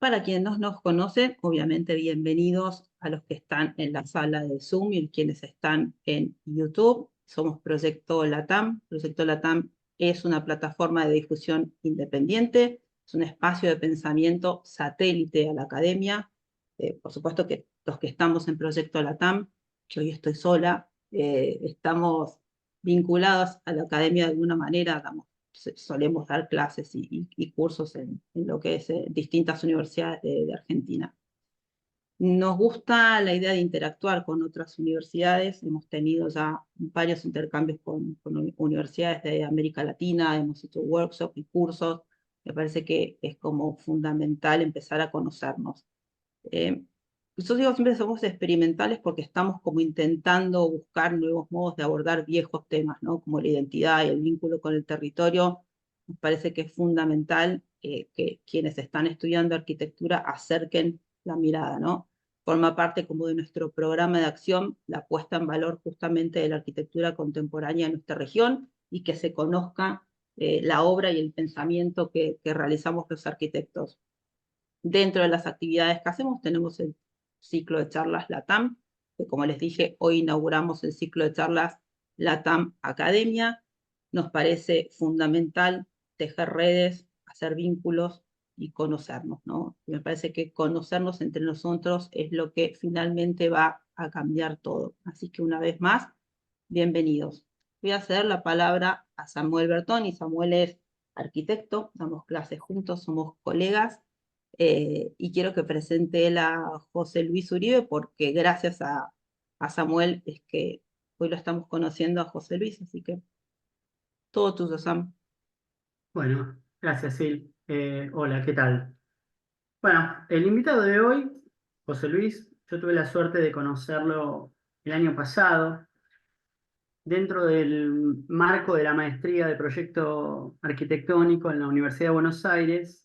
para quienes no nos conocen, obviamente bienvenidos a los que están en la sala de Zoom y quienes están en YouTube. Somos Proyecto LATAM. Proyecto LATAM es una plataforma de difusión independiente, es un espacio de pensamiento satélite a la academia. Por supuesto que los que estamos en Proyecto LATAM, que hoy estoy sola, estamos vinculados a la academia de alguna manera, solemos dar clases y cursos en lo que es distintas universidades de Argentina. Nos gusta la idea de interactuar con otras universidades, hemos tenido ya varios intercambios con universidades de América Latina, hemos hecho workshops y cursos, me parece que es como fundamental empezar a conocernos. Yo digo siempre somos experimentales porque estamos como intentando buscar nuevos modos de abordar viejos temas, ¿no? Como la identidad y el vínculo con el territorio. Nos parece que es fundamental que quienes están estudiando arquitectura acerquen la mirada, ¿no? Forma parte como de nuestro programa de acción la puesta en valor justamente de la arquitectura contemporánea en nuestra región y que se conozca la obra y el pensamiento que realizamos los arquitectos. Dentro de las actividades que hacemos tenemos el ciclo de charlas LATAM, que como les dije, hoy inauguramos el ciclo de charlas LATAM Academia. Nos parece fundamental tejer redes, hacer vínculos y conocernos, ¿no? Me parece que conocernos entre nosotros es lo que finalmente va a cambiar todo. Así que una vez más, bienvenidos. Voy a ceder la palabra a Samuel Bertón, y Samuel es arquitecto, damos clases juntos, somos colegas, y quiero que presente él a José Luis Uribe, porque gracias a Samuel es que hoy lo estamos conociendo a José Luis, así que todo tuyo, Sam. Bueno, gracias, Sil. Hola, ¿qué tal? Bueno, el invitado de hoy, José Luis, yo tuve la suerte de conocerlo el año pasado, dentro del marco de la maestría de proyecto arquitectónico en la Universidad de Buenos Aires,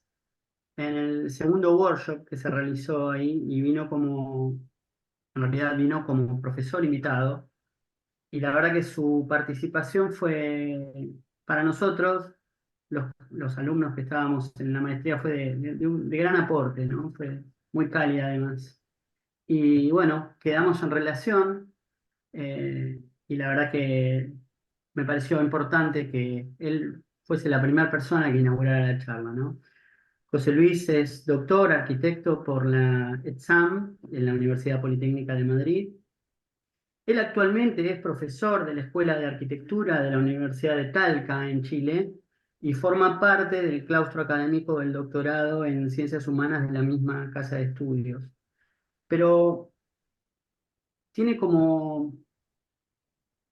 en el segundo workshop que se realizó ahí, y en realidad vino como profesor invitado, y la verdad que su participación fue para nosotros los alumnos que estábamos en la maestría fue de gran aporte, ¿no? Fue muy cálida además. Y bueno, quedamos en relación, y la verdad que me pareció importante que él fuese la primera persona que inaugurara la charla, ¿no? José Luis es doctor arquitecto por la ETSAM en la Universidad Politécnica de Madrid. Él actualmente es profesor de la Escuela de Arquitectura de la Universidad de Talca, en Chile, y forma parte del claustro académico del doctorado en Ciencias Humanas de la misma casa de estudios. Pero tiene como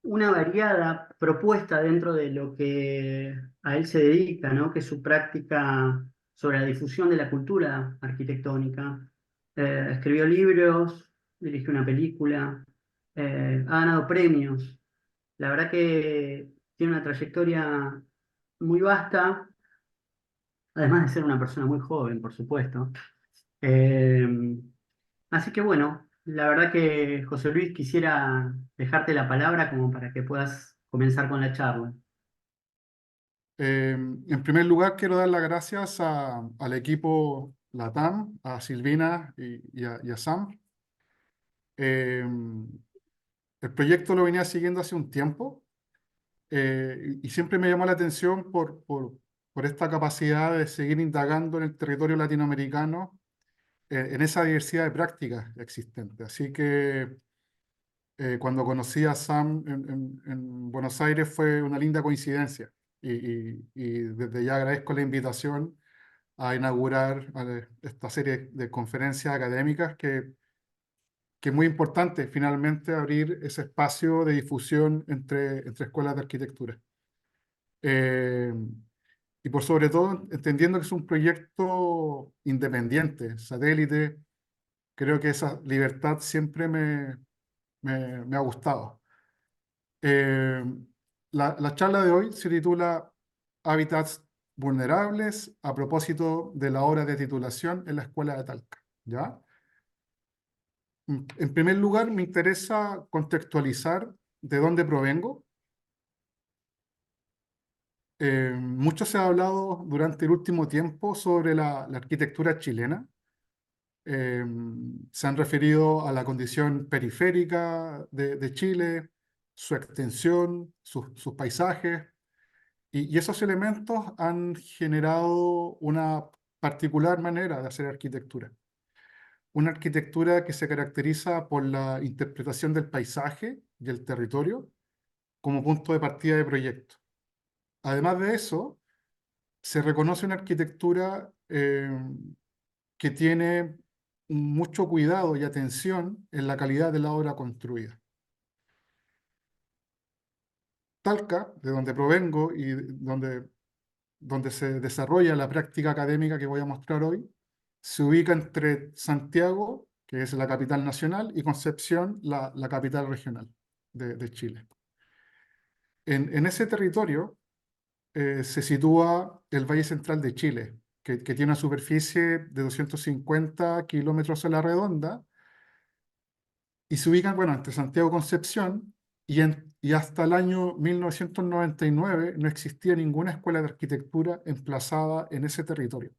una variada propuesta dentro de lo que a él se dedica, ¿no? Que es su práctica sobre la difusión de la cultura arquitectónica. Escribió libros, dirigió una película, ha ganado premios. La verdad que tiene una trayectoria muy vasta, además de ser una persona muy joven, por supuesto. Eh, Así que bueno, la verdad que José Luis quisiera dejarte la palabra como para que puedas comenzar con la charla. En primer lugar, quiero dar las gracias al equipo LATAM, a Silvina y a Sam. Eh, el proyecto lo venía siguiendo hace un tiempo, y siempre me llamó la atención por esta capacidad de seguir indagando en el territorio latinoamericano, en esa diversidad de prácticas existentes. Así que cuando conocí a Sam en Buenos Aires fue una linda coincidencia, y desde ya agradezco la invitación a inaugurar esta serie de conferencias académicas que es muy importante finalmente abrir ese espacio de difusión entre escuelas de arquitectura. Eh, y por sobre todo entendiendo que es un proyecto independiente, satélite, creo que esa libertad siempre me ha gustado. Eh, la charla de hoy se titula Hábitats vulnerables, a propósito de la obra de titulación en la Escuela de Talca, ¿ya? En primer lugar, me interesa contextualizar de dónde provengo. Mucho se ha hablado durante el último tiempo sobre la arquitectura chilena, Se han referido a la condición periférica de Chile, su extensión, sus paisajes, y esos elementos han generado una particular manera de hacer arquitectura. Una arquitectura que se caracteriza por la interpretación del paisaje y el territorio como punto de partida de proyecto. Además de eso, se reconoce una arquitectura que tiene mucho cuidado y atención en la calidad de la obra construida. Talca, de donde provengo y donde se desarrolla la práctica académica que voy a mostrar hoy, se ubica entre Santiago, que es la capital nacional, y Concepción, la capital regional de Chile. En ese territorio se sitúa el Valle Central de Chile, que tiene una superficie de 250 kilómetros a la redonda, y se ubican, bueno, entre Santiago y Concepción, y hasta el año 1999 no existía ninguna escuela de arquitectura emplazada en ese territorio.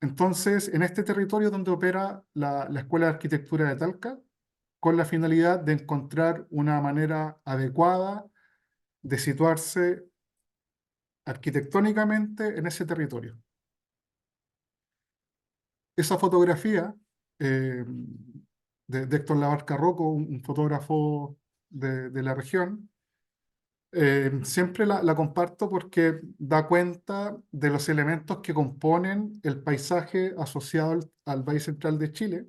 Entonces, en este territorio donde opera la Escuela de Arquitectura de Talca, con la finalidad de encontrar una manera adecuada de situarse arquitectónicamente en ese territorio. Esa fotografía de Héctor Labarca Rocco, un fotógrafo de la región, siempre la comparto porque da cuenta de los elementos que componen el paisaje asociado al Valle Central de Chile.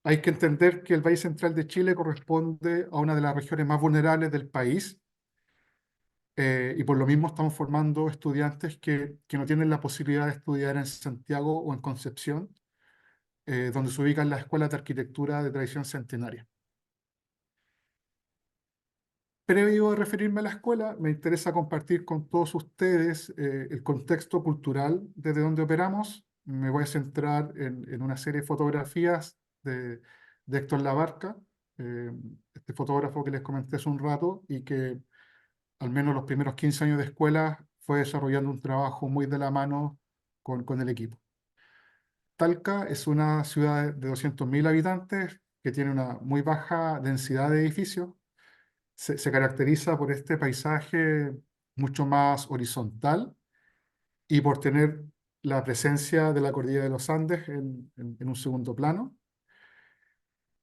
Hay que entender que el Valle Central de Chile corresponde a una de las regiones más vulnerables del país, y por lo mismo estamos formando estudiantes que no tienen la posibilidad de estudiar en Santiago o en Concepción, donde se ubican las escuelas de arquitectura de tradición centenaria. Previo a referirme a la escuela, me interesa compartir con todos ustedes el contexto cultural desde donde operamos. Me voy a centrar en una serie de fotografías de Héctor Labarca, eh, este fotógrafo que les comenté hace un rato y que al menos los primeros 15 años de escuela fue desarrollando un trabajo muy de la mano con el equipo. Talca es una ciudad de 200.000 habitantes que tiene una muy baja densidad de edificios. Se caracteriza por este paisaje mucho más horizontal y por tener la presencia de la cordillera de los Andes en un segundo plano.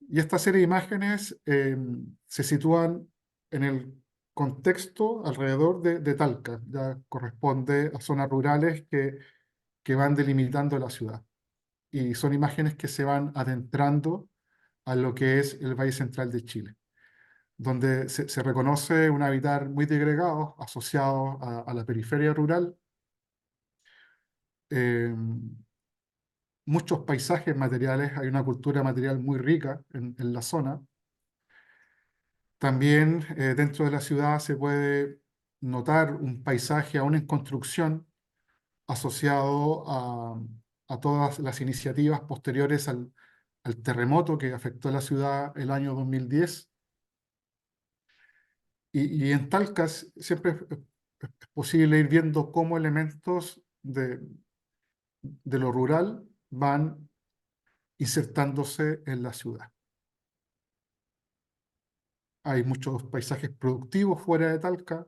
Y esta serie de imágenes se sitúan en el contexto alrededor de Talca, ya corresponde a zonas rurales que van delimitando la ciudad. Y son imágenes que se van adentrando a lo que es el Valle Central de Chile, donde se reconoce un habitar muy disgregado, asociado a la periferia rural, eh, muchos paisajes materiales, hay una cultura material muy rica en la zona. También dentro de la ciudad se puede notar un paisaje aún en construcción asociado a todas las iniciativas posteriores al terremoto que afectó a la ciudad el año 2010. Y en Talcas siempre es posible ir viendo cómo elementos de lo rural van insertándose en la ciudad. Hay muchos paisajes productivos fuera de Talca,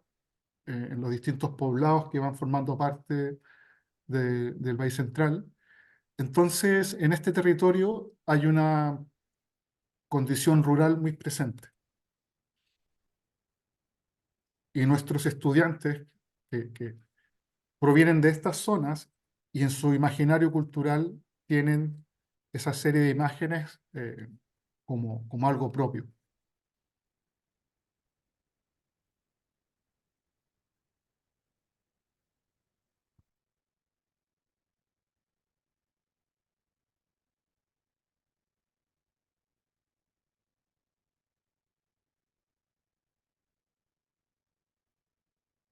en los distintos poblados que van formando parte del Valle Central. Entonces, en este territorio hay una condición rural muy presente. Y nuestros estudiantes que provienen de estas zonas y en su imaginario cultural tienen esa serie de imágenes como algo propio.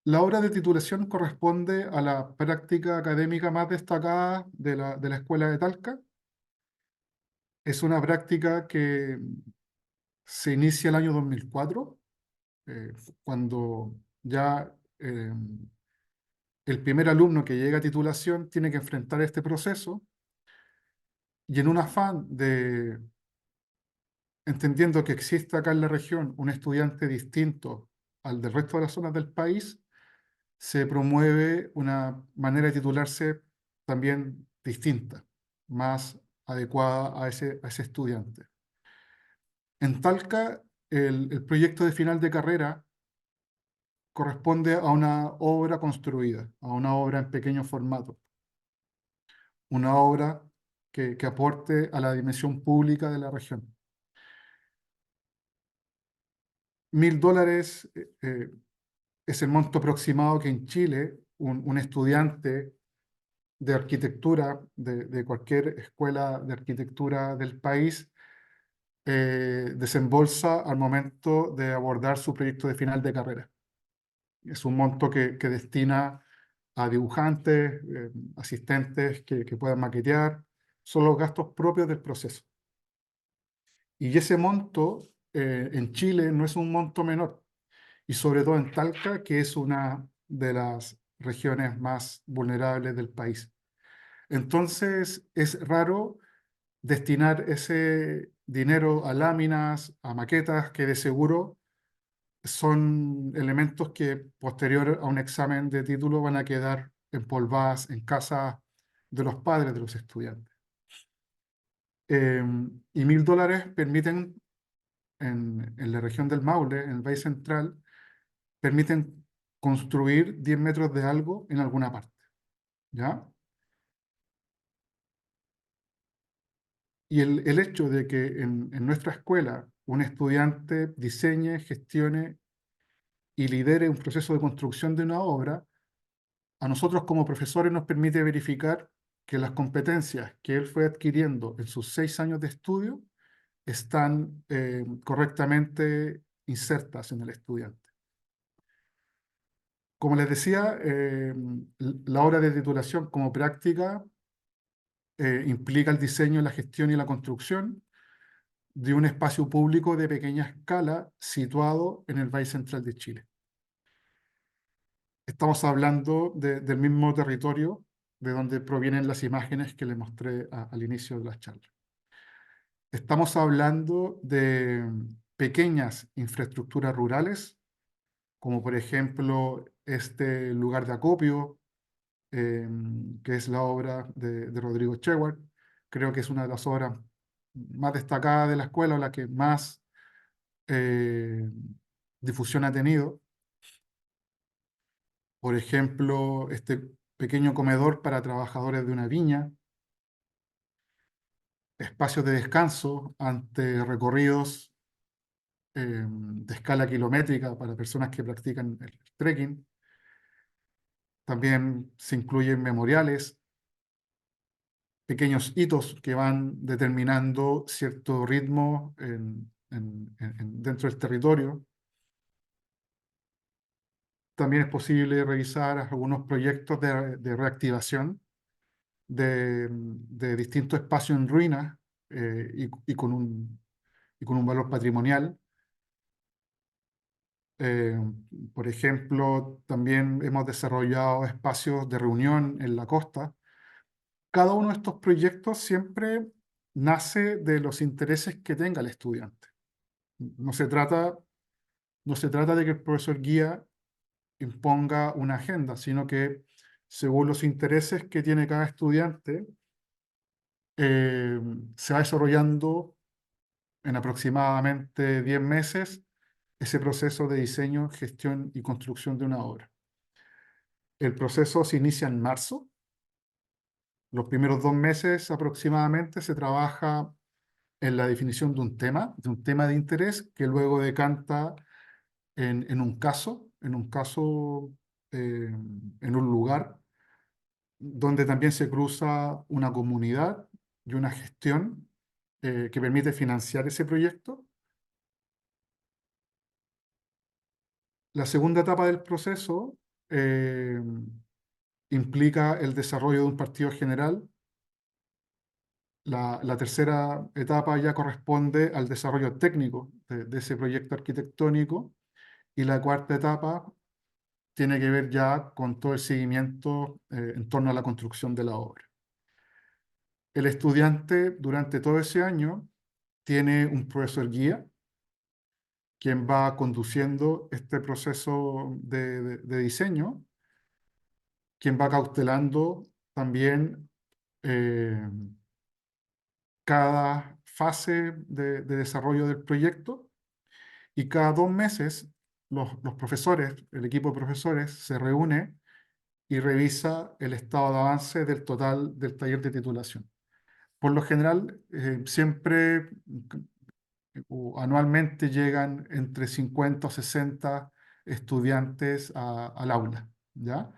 La obra de titulación corresponde a la práctica académica más destacada de la Escuela de Talca. Es una práctica que se inicia el año 2004, cuando ya el primer alumno que llega a titulación tiene que enfrentar este proceso y en un afán de, entendiendo que existe acá en la región un estudiante distinto al del resto de las zonas del país, se promueve una manera de titularse también distinta, más adecuada a ese estudiante. En Talca, el proyecto de final de carrera corresponde a una obra construida, a una obra en pequeño formato, una obra que aporte a la dimensión pública de la región. $1000 es el monto aproximado que en Chile un estudiante de arquitectura de cualquier escuela de arquitectura del país desembolsa al momento de abordar su proyecto de final de carrera. Es un monto que destina a dibujantes, asistentes que puedan maquetear, son los gastos propios del proceso. Y ese monto en Chile no es un monto menor, y sobre todo en Talca, que es una de las regiones más vulnerables del país. Entonces es raro destinar ese dinero a láminas, a maquetas, que de seguro son elementos que posterior a un examen de título van a quedar empolvadas en casa de los padres de los estudiantes. Y $1000 permiten, en la región del Maule, en el Valle Central, permiten construir 10 metros de algo en alguna parte, ¿ya? Y el hecho de que en nuestra escuela un estudiante diseñe, gestione y lidere un proceso de construcción de una obra, a nosotros como profesores nos permite verificar que las competencias que él fue adquiriendo en sus 6 años de estudio están correctamente insertas en el estudiante. Como les decía, la obra de titulación como práctica implica el diseño, la gestión y la construcción de un espacio público de pequeña escala situado en el Valle Central de Chile. Estamos hablando del mismo territorio de donde provienen las imágenes que les mostré al inicio de la charla. Estamos hablando de pequeñas infraestructuras rurales, como por ejemplo este lugar de acopio, que es la obra de Rodrigo Chewar. Creo que es una de las obras más destacadas de la escuela, o la que más difusión ha tenido. Por ejemplo, este pequeño comedor para trabajadores de una viña, espacios de descanso ante recorridos de escala kilométrica para personas que practican el trekking. También se incluyen memoriales, pequeños hitos que van determinando cierto ritmo dentro del territorio. También es posible revisar algunos proyectos de reactivación de distintos espacios en ruinas y con un valor patrimonial. Por ejemplo, también hemos desarrollado espacios de reunión en la costa. Cada uno de estos proyectos siempre nace de los intereses que tenga el estudiante. No se trata de que el profesor guía imponga una agenda, sino que según los intereses que tiene cada estudiante, se va desarrollando en aproximadamente 10 meses ese proceso de diseño, gestión y construcción de una obra. El proceso se inicia en marzo. Los primeros 2 meses aproximadamente se trabaja en la definición de un tema de interés, que luego decanta en un caso, en un lugar, donde también se cruza una comunidad y una gestión que permite financiar ese proyecto. La segunda etapa del proceso implica el desarrollo de un partido general. La tercera etapa ya corresponde al desarrollo técnico de ese proyecto arquitectónico, y la cuarta etapa tiene que ver ya con todo el seguimiento en torno a la construcción de la obra. El estudiante durante todo ese año tiene un profesor guía, quien va conduciendo este proceso de diseño, quien va cautelando también eh, cada fase de desarrollo del proyecto, y cada 2 meses los profesores, el equipo de profesores, se reúne y revisa el estado de avance del total del taller de titulación. Por lo general, siempre o anualmente llegan entre 50 o 60 estudiantes al aula, ¿ya?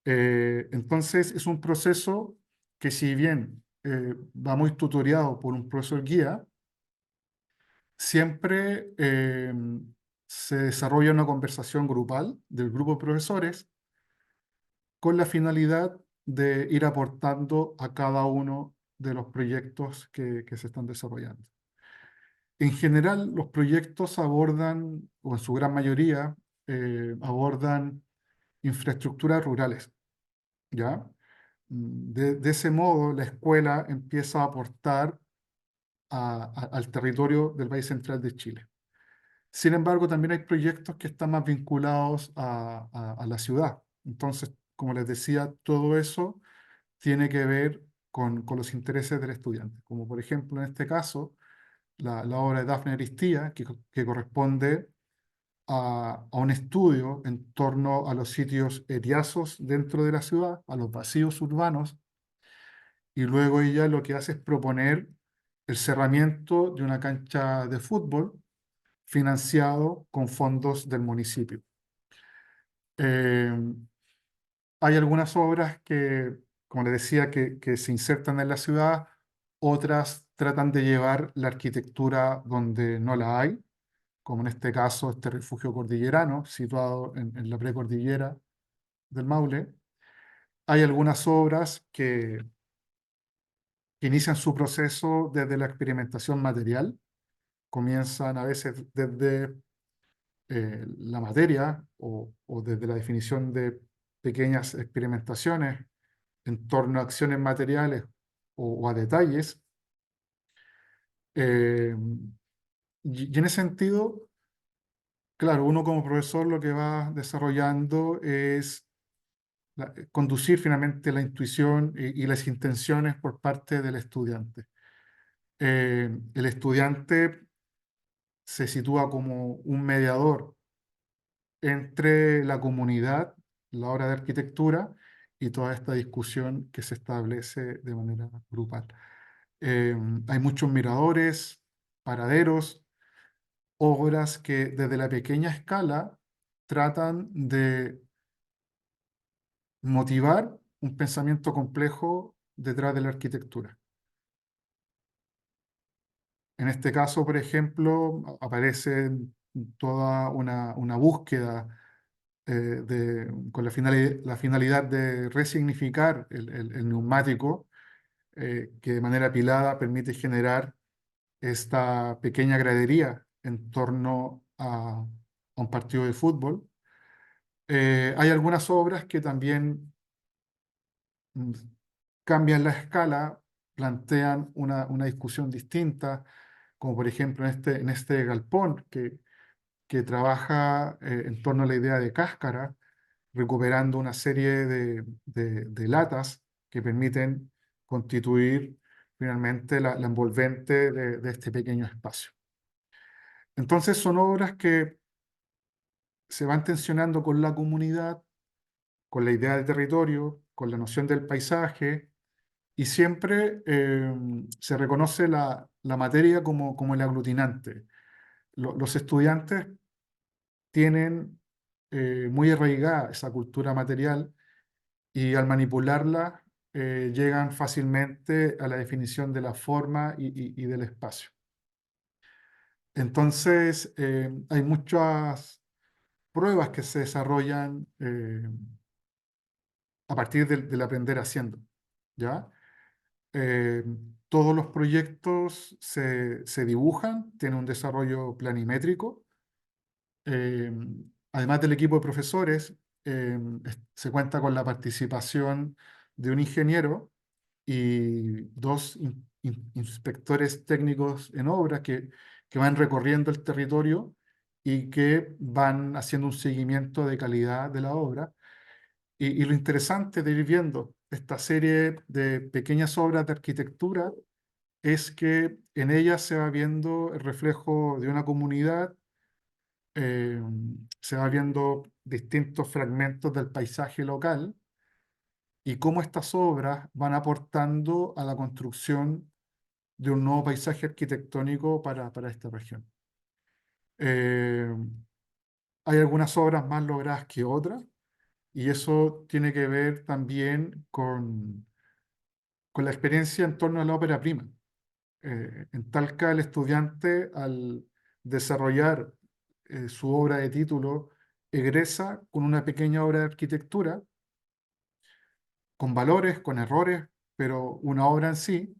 Entonces, es un proceso que, si bien va muy tutoriado por un profesor guía, siempre se desarrolla una conversación grupal del grupo de profesores con la finalidad de ir aportando a cada uno de los proyectos que se están desarrollando. En general, los proyectos abordan, o en su gran mayoría, abordan infraestructuras rurales, ¿ya? De ese modo, la escuela empieza a aportar al territorio del Valle Central de Chile. Sin embargo, también hay proyectos que están más vinculados a la ciudad. Entonces, como les decía, todo eso tiene que ver con los intereses del estudiante. Como por ejemplo, en este caso, la obra de Dafne Aristía, que corresponde a un estudio en torno a los sitios eriazos dentro de la ciudad, a los vacíos urbanos, y luego ella lo que hace es proponer el cerramiento de una cancha de fútbol financiado con fondos del municipio. Eh, Hay algunas obras que, como les decía, que se insertan en la ciudad, otras tratan de llevar la arquitectura donde no la hay, como en este caso este refugio cordillerano, situado en la precordillera del Maule. Hay algunas obras que inician su proceso desde la experimentación material, comienzan a veces desde la materia o desde la definición de pequeñas experimentaciones en torno a acciones materiales o a detalles. Eh, y en ese sentido, claro, uno como profesor lo que va desarrollando es conducir finalmente la intuición y las intenciones por parte del estudiante. El estudiante se sitúa como un mediador entre la comunidad, la obra de arquitectura y toda esta discusión que se establece de manera grupal. Hay muchos miradores, paraderos, obras que desde la pequeña escala tratan de motivar un pensamiento complejo detrás de la arquitectura. En este caso, por ejemplo, aparece toda una búsqueda con la finalidad de resignificar el neumático, que de manera apilada permite generar esta pequeña gradería en torno a un partido de fútbol. Hay algunas obras que también mm, cambian la escala, plantean una discusión distinta, como por ejemplo en este galpón que trabaja en torno a la idea de cáscara, recuperando una serie de latas que permiten constituir finalmente la envolvente de este pequeño espacio. Entonces son obras que se van tensionando con la comunidad, con la idea de territorio, con la noción del paisaje, y siempre se reconoce la materia como el aglutinante. Los estudiantes tienen muy arraigada esa cultura material, y al manipularla llegan fácilmente a la definición de la forma y del espacio. Entonces, hay muchas pruebas que se desarrollan a partir del aprender haciendo, ¿ya? Eh, Todos los proyectos se dibujan, tienen un desarrollo planimétrico, eh, además del equipo de profesores, se cuenta con la participación de un ingeniero y dos inspectores técnicos en obra que van recorriendo el territorio y que van haciendo un seguimiento de calidad de la obra. Y lo interesante de ir viendo esta serie de pequeñas obras de arquitectura es que en ellas se va viendo el reflejo de una comunidad, eh, se va viendo distintos fragmentos del paisaje local y cómo estas obras van aportando a la construcción de un nuevo paisaje arquitectónico para esta región. Eh, Hay algunas obras más logradas que otras y eso tiene que ver también con la experiencia en torno a la ópera prima. En Talca, el estudiante, al desarrollar su obra de título, egresa con una pequeña obra de arquitectura, con valores, con errores, pero una obra en sí.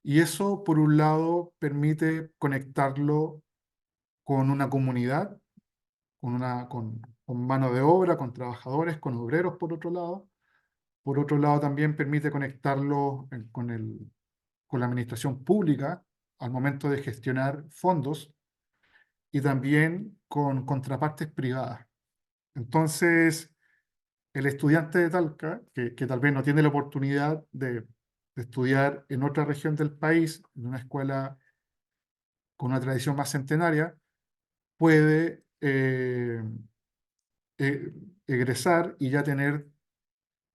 Y eso, por un lado, permite conectarlo con una comunidad, con mano de obra, con trabajadores, con obreros, por otro lado. Por otro lado, también permite conectarlo con la administración pública al momento de gestionar fondos y también con contrapartes privadas. Entonces, el estudiante de Talca, que tal vez no tiene la oportunidad de estudiar en otra región del país, en una escuela con una tradición más centenaria, puede eh, egresar y ya tener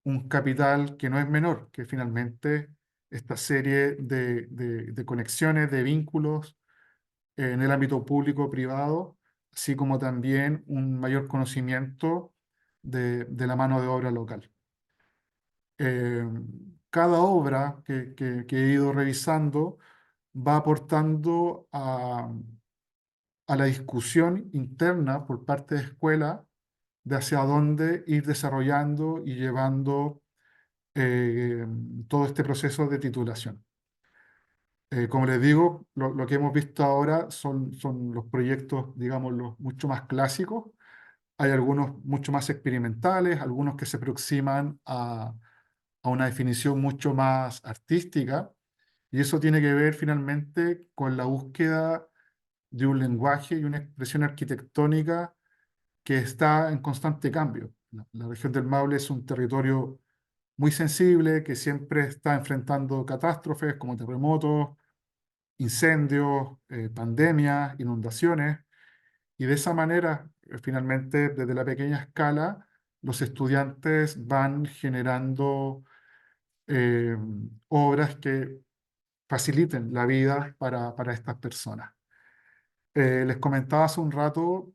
un capital que no es menor, que finalmente esta serie de conexiones, de vínculos en el ámbito público-privado, así como también un mayor conocimiento de la mano de obra local. Eh, Cada obra que he ido revisando va aportando a la discusión interna por parte de escuela de hacia dónde ir desarrollando y llevando eh, todo este proceso de titulación. Como les digo, lo que hemos visto ahora son los proyectos, digamos, los mucho más clásicos. Hay algunos mucho más experimentales, algunos que se aproximan a una definición mucho más artística, y eso tiene que ver finalmente con la búsqueda de un lenguaje y una expresión arquitectónica que está en constante cambio. La región del Maule es un territorio muy sensible, que siempre está enfrentando catástrofes como terremotos, incendios, pandemias, inundaciones, y de esa manera, finalmente, desde la pequeña escala, los estudiantes van generando eh, obras que faciliten la vida para estas personas. Les comentaba hace un rato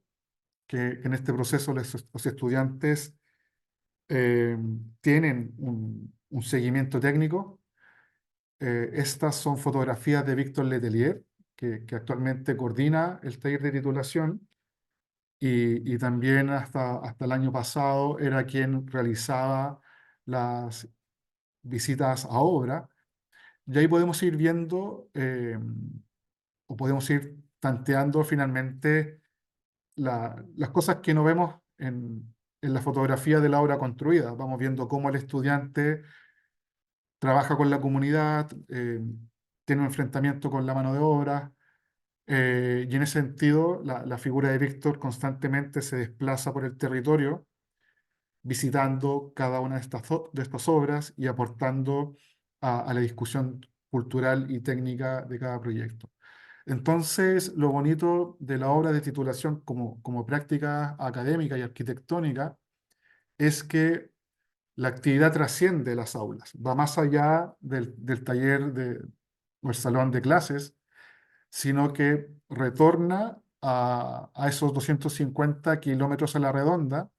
que en este proceso los estudiantes eh, tienen un seguimiento técnico. Estas son fotografías de Víctor Letelier, que actualmente coordina el taller de titulación y también hasta el año pasado era quien realizaba las visitas a obra. Y ahí podemos ir viendo o podemos ir tanteando finalmente las cosas que no vemos en la fotografía de la obra construida. Vamos viendo cómo el estudiante trabaja con la comunidad, tiene un enfrentamiento con la mano de obra, y en ese sentido la figura de Víctor constantemente se desplaza por el territorio, visitando cada una de estas obras y aportando a la discusión cultural y técnica de cada proyecto. Entonces, lo bonito de la obra de titulación como práctica académica y arquitectónica es que la actividad trasciende las aulas, va más allá del taller o el salón de clases, sino que retorna a esos 250 kilómetros a la redonda,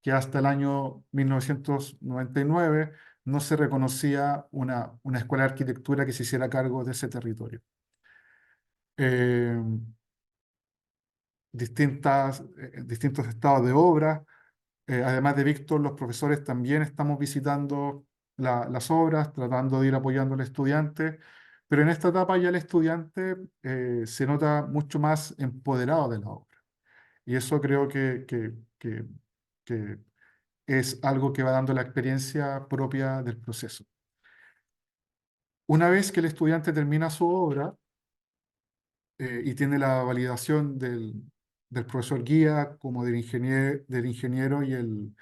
que hasta el año 1999 no se reconocía una escuela de arquitectura que se hiciera cargo de ese territorio. Eh, Distintos estados de obra. Además de Víctor, los profesores también estamos visitando las obras, tratando de ir apoyando al estudiante, pero en esta etapa ya el estudiante se nota mucho más empoderado de la obra. Y eso creo que es algo que va dando la experiencia propia del proceso. Una vez que el estudiante termina su obra y tiene la validación del profesor guía, como del ingeniero y el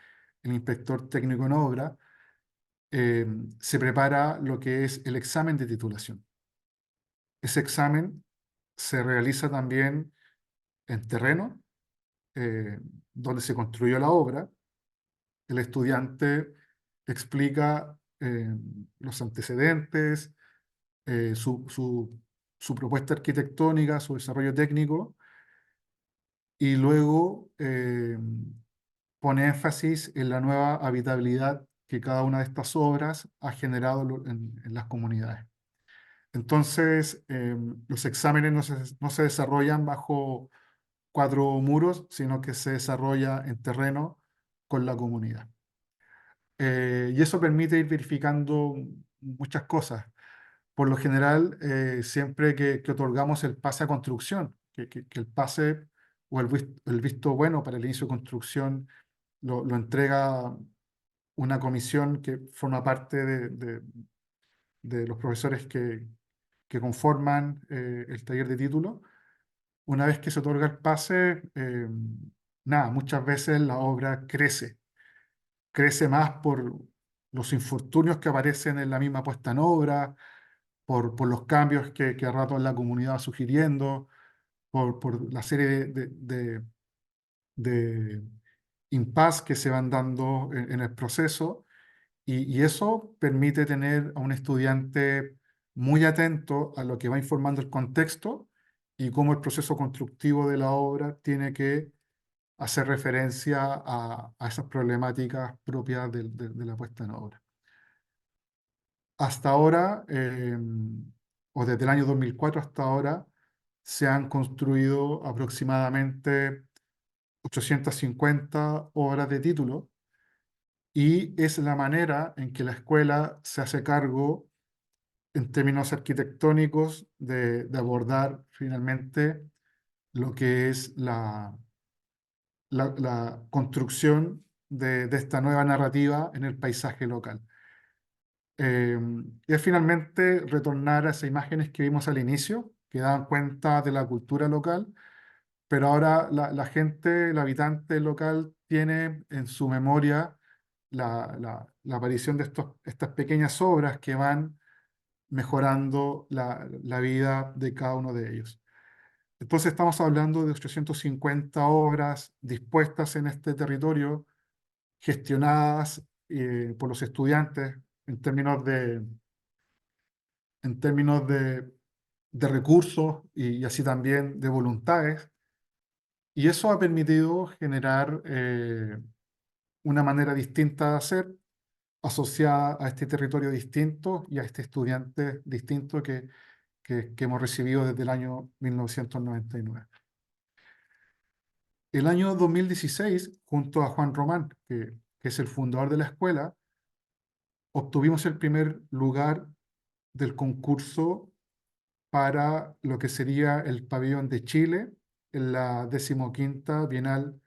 inspector técnico en obra, se prepara lo que es el examen de titulación. Ese examen se realiza también en terreno, eh, donde se construyó la obra. El estudiante explica los antecedentes, su propuesta arquitectónica, su desarrollo técnico, y luego pone énfasis en la nueva habitabilidad que cada una de estas obras ha generado en las comunidades. Entonces, los exámenes no se desarrollan bajo 4 muros, sino que se desarrolla en terreno con la comunidad. Y eso permite ir verificando muchas cosas. Por lo general, siempre que otorgamos el pase a construcción, que el pase o el visto bueno para el inicio de construcción lo entrega una comisión que forma parte de los profesores que conforman el taller de título. Una vez que se otorga el pase, nada, muchas veces la obra crece más por los infortunios que aparecen en la misma puesta en obra, por los cambios que a rato la comunidad va sugiriendo, por la serie de impas que se van dando en el proceso, y eso permite tener a un estudiante muy atento a lo que va informando el contexto y cómo el proceso constructivo de la obra tiene que hacer referencia a esas problemáticas propias de la puesta en obra. Hasta ahora, o desde el año 2004 hasta ahora, se han construido aproximadamente 850 obras de título, y es la manera en que la escuela se hace cargo en términos arquitectónicos de abordar finalmente lo que es la construcción de esta nueva narrativa en el paisaje local. Es finalmente retornar a esas imágenes que vimos al inicio, que daban cuenta de la cultura local, pero ahora la gente, el habitante local, tiene en su memoria la aparición de estas pequeñas obras que van mejorando la vida de cada uno de ellos. Entonces estamos hablando de 850 obras dispuestas en este territorio, gestionadas por los estudiantes en términos de recursos y así también de voluntades. Y eso ha permitido generar una manera distinta de hacer, asociada a este territorio distinto y a este estudiante distinto que hemos recibido desde el año 1999. El año 2016, junto a Juan Román, que es el fundador de la escuela, obtuvimos el primer lugar del concurso para lo que sería el pabellón de Chile en la 15ª Bienal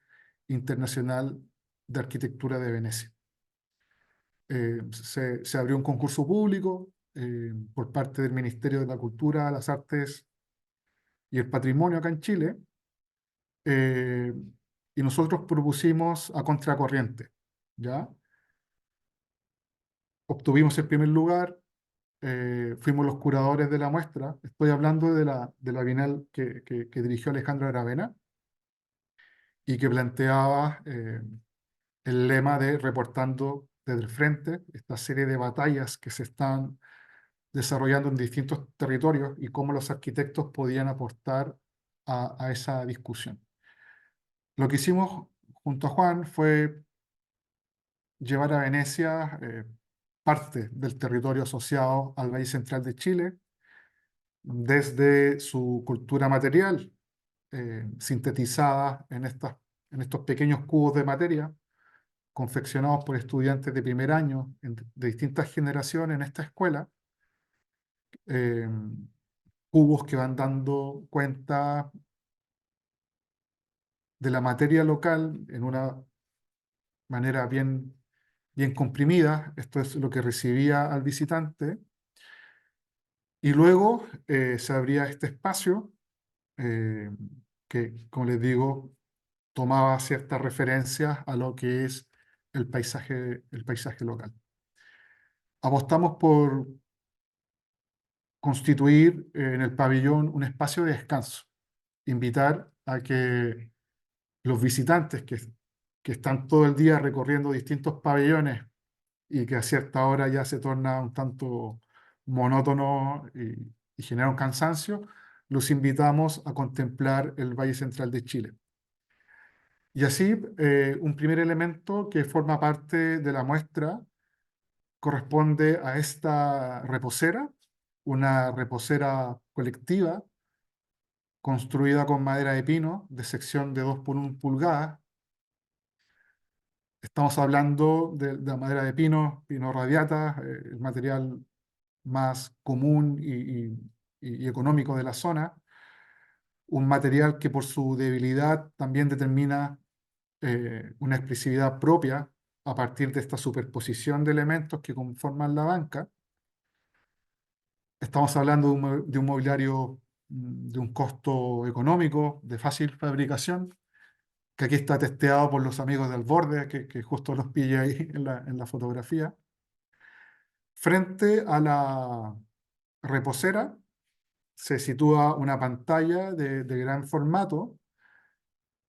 Internacional de Arquitectura de Venecia. Se abrió un concurso público por parte del Ministerio de la Cultura, las Artes y el Patrimonio acá en Chile, eh, y nosotros propusimos a contracorriente, ¿ya? Obtuvimos el primer lugar, fuimos los curadores de la muestra. Estoy hablando de la Bienal que dirigió Alejandro Aravena y que planteaba el lema de Reportando desde el Frente, esta serie de batallas que se están desarrollando en distintos territorios y cómo los arquitectos podían aportar a esa discusión. Lo que hicimos junto a Juan fue llevar a Venecia parte del territorio asociado al Valle Central de Chile, desde su cultura material, sintetizada en estos pequeños cubos de materia, confeccionados por estudiantes de primer año de distintas generaciones en esta escuela, eh, cubos que van dando cuenta de la materia local en una manera bien comprimida. Esto es lo que recibía al visitante. Y luego se abría este espacio eh, que, como les digo, tomaba ciertas referencias a lo que es el paisaje local. Apostamos por constituir en el pabellón un espacio de descanso, invitar a que los visitantes que están todo el día recorriendo distintos pabellones y que a cierta hora ya se torna un tanto monótono y genera un cansancio, los invitamos a contemplar el Valle Central de Chile. Y así, un primer elemento que forma parte de la muestra corresponde a esta reposera, una reposera colectiva construida con madera de pino de sección de 2 por 1 pulgadas. Estamos hablando de la madera de pino radiata, el material más común y económico de la zona, un material que por su debilidad también determina una expresividad propia a partir de esta superposición de elementos que conforman la banca. Estamos hablando de un mobiliario de un costo económico, de fácil fabricación, que aquí está testeado por los amigos del borde, que justo los pilla ahí en la fotografía. Frente a la reposera se sitúa una pantalla de gran formato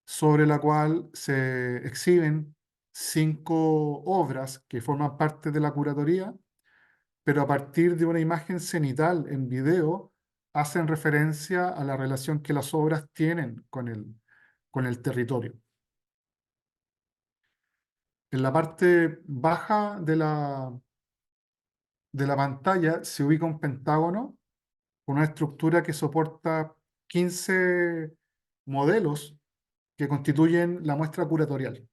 sobre la cual se exhiben 5 obras que forman parte de la curatoría, pero a partir de una imagen cenital en video hacen referencia a la relación que las obras tienen con el territorio. En la parte baja de la pantalla se ubica un pentágono con una estructura que soporta 15 modelos que constituyen la muestra curatorial.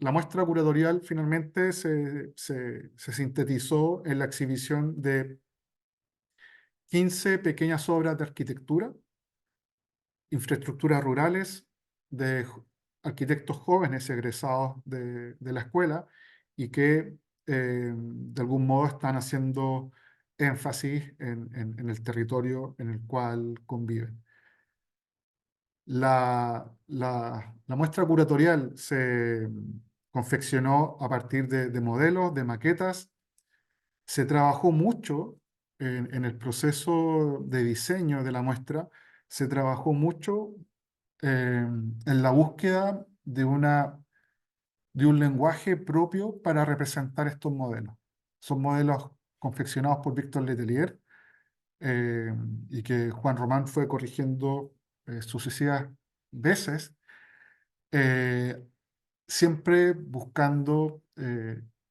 La muestra curatorial finalmente se sintetizó en la exhibición de 15 pequeñas obras de arquitectura, infraestructuras rurales, de arquitectos jóvenes egresados de la escuela y que de algún modo están haciendo énfasis en el territorio en el cual conviven. La muestra curatorial se confeccionó a partir de modelos, de maquetas. Se trabajó mucho en el proceso de diseño de la muestra, se trabajó mucho en la búsqueda de un lenguaje propio para representar estos modelos. Son modelos confeccionados por Víctor Letelier eh, y que Juan Román fue corrigiendo sucesivas veces, eh, siempre buscando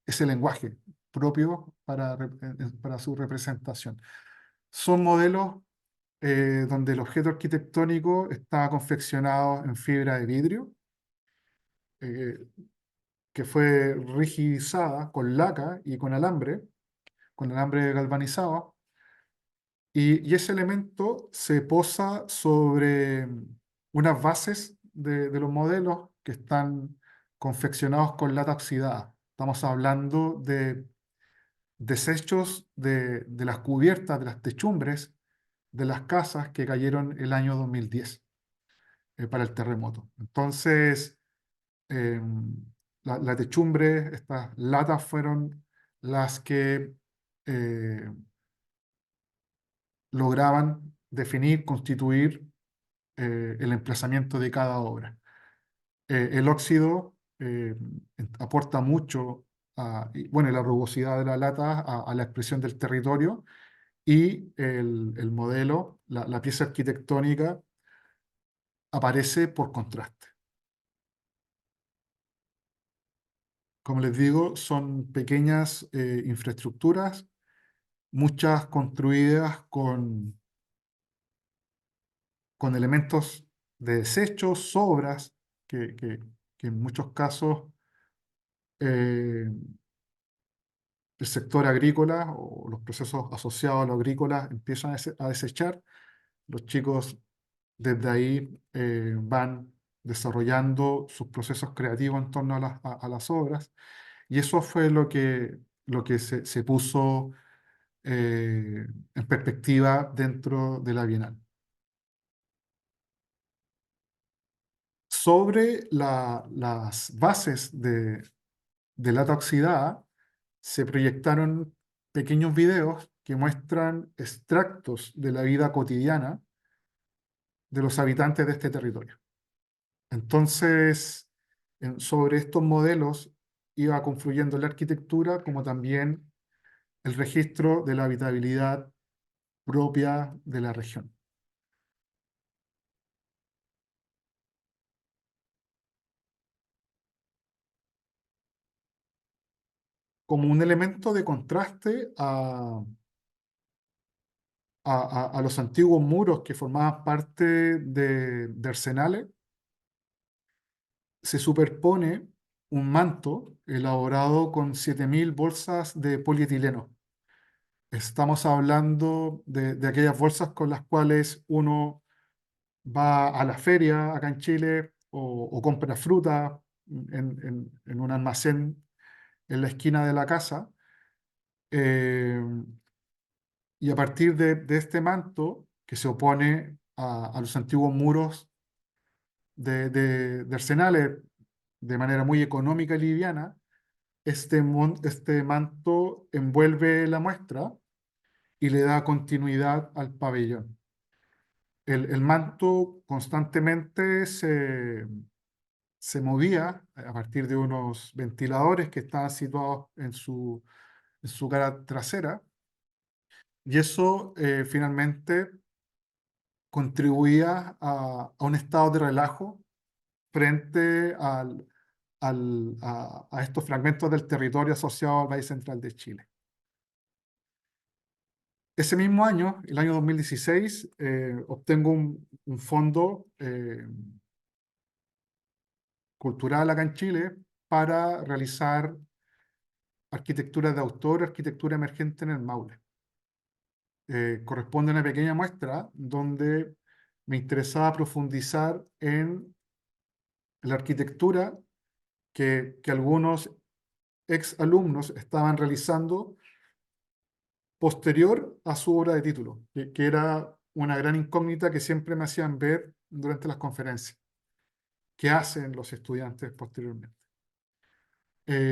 ese lenguaje propio para su representación. Son modelos donde el objeto arquitectónico está confeccionado en fibra de vidrio, eh, que fue rigidizada con laca y con alambre galvanizado, y ese elemento se posa sobre unas bases de los modelos que están confeccionados con lata oxidada. Estamos hablando de desechos de las cubiertas, de las techumbres, de las casas que cayeron el año 2010 para el terremoto. Entonces, eh, la techumbre, estas latas fueron las que lograban definir, constituir el emplazamiento de cada obra. El óxido aporta mucho bueno, la rugosidad de la lata a la expresión del territorio y el modelo, la pieza arquitectónica, aparece por contraste. Como les digo, son pequeñas infraestructuras, muchas construidas con elementos de desechos, sobras, que en muchos casos eh, el sector agrícola o los procesos asociados a lo agrícola empiezan a desechar. Los chicos desde ahí van desarrollando sus procesos creativos en torno a las obras, y eso fue lo que se puso en perspectiva dentro de la Bienal. Sobre las bases de lata oxidada, se proyectaron pequeños videos que muestran extractos de la vida cotidiana de los habitantes de este territorio. Entonces, sobre estos modelos iba confluyendo la arquitectura como también el registro de la habitabilidad propia de la región. Como un elemento de contraste a los antiguos muros que formaban parte de arsenales, se superpone un manto elaborado con 7.000 bolsas de polietileno. Estamos hablando de aquellas bolsas con las cuales uno va a la feria acá en Chile o compra fruta en un almacén en la esquina de la casa. eh, y a partir de este manto que se opone a los antiguos muros de arsenales de manera muy económica y liviana, este manto envuelve la muestra y le da continuidad al pabellón. El manto constantemente se movía a partir de unos ventiladores que estaban situados en su cara trasera, y eso finalmente contribuía a un estado de relajo frente a estos fragmentos del territorio asociado al Valle Central de Chile. Ese mismo año, el año 2016, obtengo un fondo cultural acá en Chile para realizar arquitectura de autor, arquitectura emergente en el Maule. Corresponde a una pequeña muestra donde me interesaba profundizar en la arquitectura que algunos ex alumnos estaban realizando posterior a su obra de título, que era una gran incógnita que siempre me hacían ver durante las conferencias. ¿Qué hacen los estudiantes posteriormente?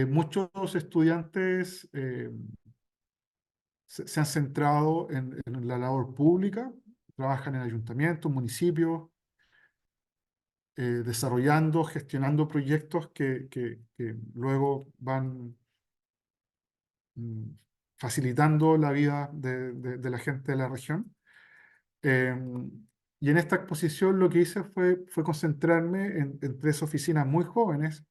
Muchos estudiantes se han centrado en la labor pública, trabajan en ayuntamientos, municipios, desarrollando, gestionando proyectos que luego van mm, facilitando la vida de la gente de la región. Y en esta exposición lo que hice fue concentrarme en tres oficinas muy jóvenes.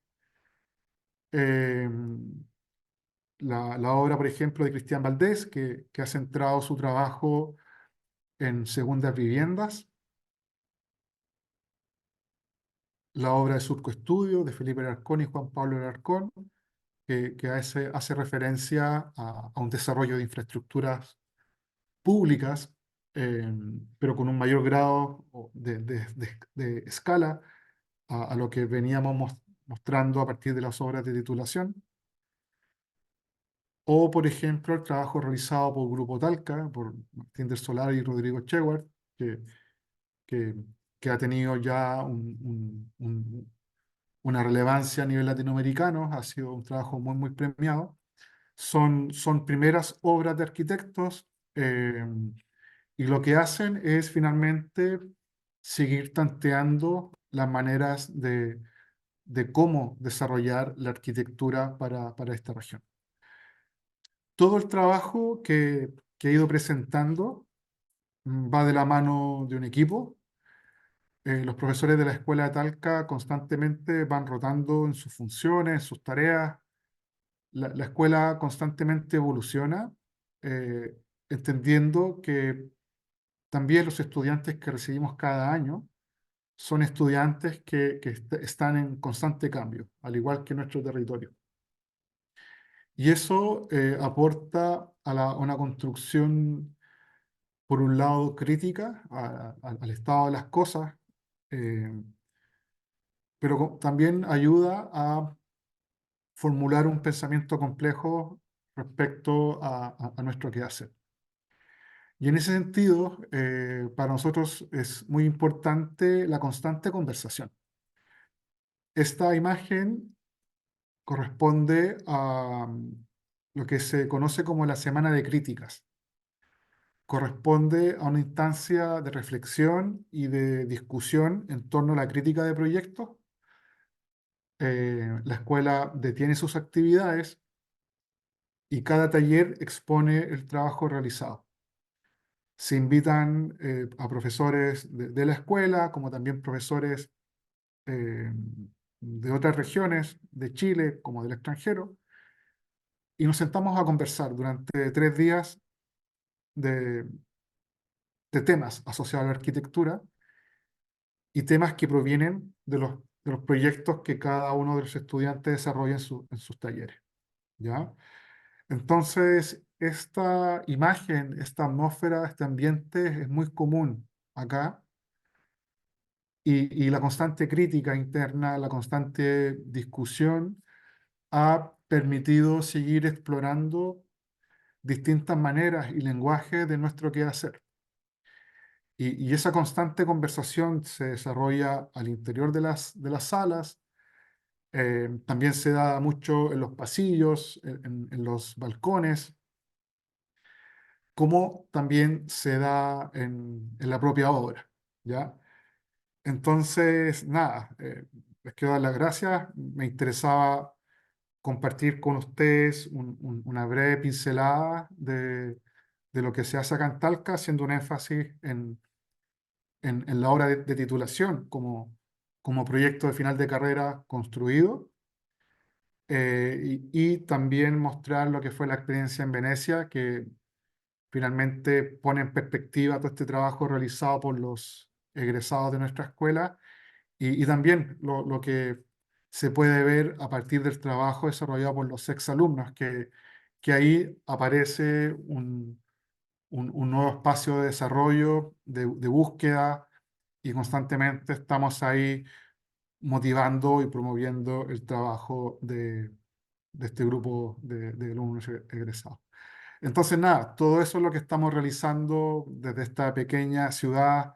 La obra, por ejemplo, de Cristian Valdés, que ha centrado su trabajo en segundas viviendas. La obra de Surco Estudio, de Felipe Alarcón y Juan Pablo Alarcón, que hace referencia a un desarrollo de infraestructuras públicas, pero con un mayor grado de escala a lo que veníamos mostrando a partir de las obras de titulación. O, por ejemplo, el trabajo realizado por Grupo Talca, por Martín del Solar y Rodrigo Chewart, que, que, que ha tenido ya una relevancia a nivel latinoamericano, ha sido un trabajo muy premiado. Son primeras obras de arquitectos, y lo que hacen es finalmente seguir tanteando las maneras de cómo desarrollar la arquitectura para esta región. Todo el trabajo que he ido presentando va de la mano de un equipo. Los profesores de la Escuela de Talca constantemente van rotando en sus funciones, en sus tareas. La escuela constantemente evoluciona, entendiendo que también los estudiantes que recibimos cada año son estudiantes que están en constante cambio, al igual que nuestro territorio. Y eso aporta a una construcción por un lado, crítica al estado de las cosas, pero también ayuda a formular un pensamiento complejo respecto a nuestro quehacer. Y en ese sentido, para nosotros es muy importante la constante conversación. Esta imagen corresponde a lo que se conoce como la Semana de Críticas. Corresponde a una instancia de reflexión y de discusión en torno a la crítica de proyectos. La escuela detiene sus actividades y cada taller expone el trabajo realizado. Se invitan a profesores de la escuela, como también profesores eh, de otras regiones de Chile, como del extranjero, y nos sentamos a conversar durante 3 días de, de temas asociados a la arquitectura y temas que provienen de los proyectos que cada uno de los estudiantes desarrolla en sus talleres, ¿ya? Entonces, esta imagen, esta atmósfera, este ambiente es muy común acá y la constante crítica interna, la constante discusión ha permitido seguir explorando distintas maneras y lenguajes de nuestro quehacer. Y esa constante conversación se desarrolla al interior de las salas, también se da mucho en los pasillos, en los balcones, como también se da en la propia obra, ¿ya? Entonces, nada, les quiero dar las gracias. Me interesaba compartir con ustedes una breve pincelada de lo que se hace acá en Talca, haciendo un énfasis en la obra de titulación como proyecto de final de carrera construido, y también mostrar lo que fue la experiencia en Venecia, que finalmente pone en perspectiva todo este trabajo realizado por los egresados de nuestra escuela y también lo que se puede ver a partir del trabajo desarrollado por los exalumnos, que ahí aparece un nuevo espacio de desarrollo, de búsqueda, y constantemente estamos ahí motivando y promoviendo el trabajo de este grupo de alumnos egresados. Entonces, nada, todo eso es lo que estamos realizando desde esta pequeña ciudad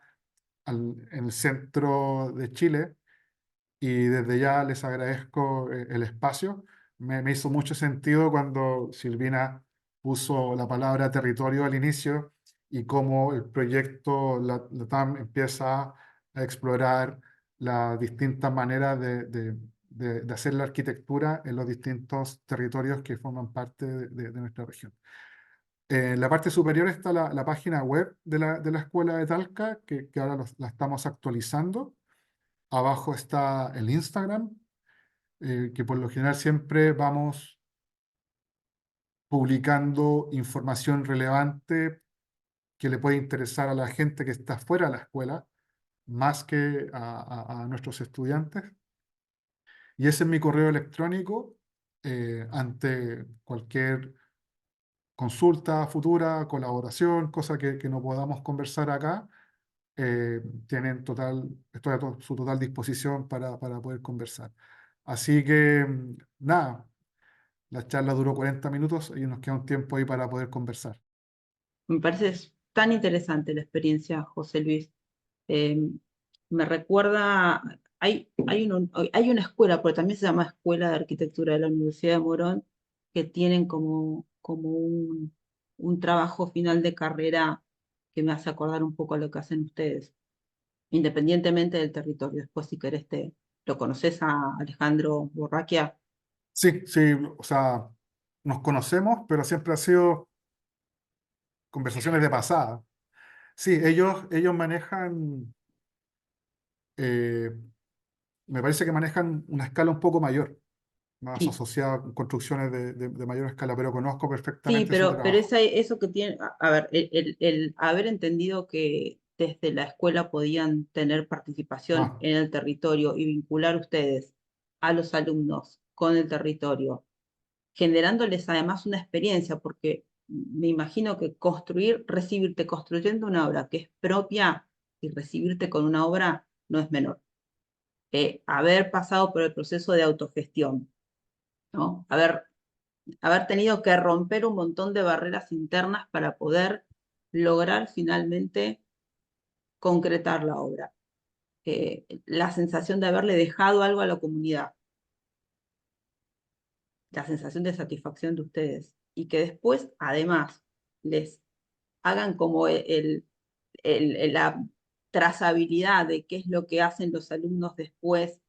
en el centro de Chile, y desde ya les agradezco el espacio. Me hizo mucho sentido cuando Silvina puso la palabra territorio al inicio y cómo el proyecto LATAM empieza a explorar las distintas maneras de hacer la arquitectura en los distintos territorios que forman parte de nuestra región. En la parte superior está la página web de la Escuela de Talca, que ahora la estamos actualizando. Abajo está el Instagram, que por lo general siempre vamos publicando información relevante que le puede interesar a la gente que está fuera de la escuela, más que a nuestros estudiantes. Y ese es mi correo electrónico. Ante cualquier consulta futura, colaboración, cosa que no podamos conversar acá, estoy a su total disposición para poder conversar. Así que, nada, la charla duró 40 minutos y nos queda un tiempo ahí para poder conversar. Me parece tan interesante la experiencia, José Luis. Eh, Me recuerda, hay una escuela, pero también se llama Escuela de Arquitectura de la Universidad de Morón, que tienen como un trabajo final de carrera que me hace acordar un poco a lo que hacen ustedes, independientemente del territorio. Después, si querés, lo conoces a Alejandro Borraquia. Sí, sí, o sea, nos conocemos, pero siempre ha sido conversaciones de pasada. Sí, ellos manejan, eh, me parece que manejan una escala un poco mayor, más Sí, asociada a construcciones de mayor escala, pero conozco sí, perfectamente su pero trabajo. eso que tiene, a ver, el haber entendido que desde la escuela podían tener participación Ah, en el territorio y vincular ustedes a los alumnos con el territorio, generándoles además una experiencia, porque me imagino que recibirte construyendo una obra que es propia y recibirte con una obra no es menor. Haber pasado por el proceso de autogestión, ¿no? Haber tenido que romper un montón de barreras internas para poder lograr finalmente concretar la obra. La sensación de haberle dejado algo a la comunidad, la sensación de satisfacción de ustedes, y que después, además, les hagan como la trazabilidad de qué es lo que hacen los alumnos después,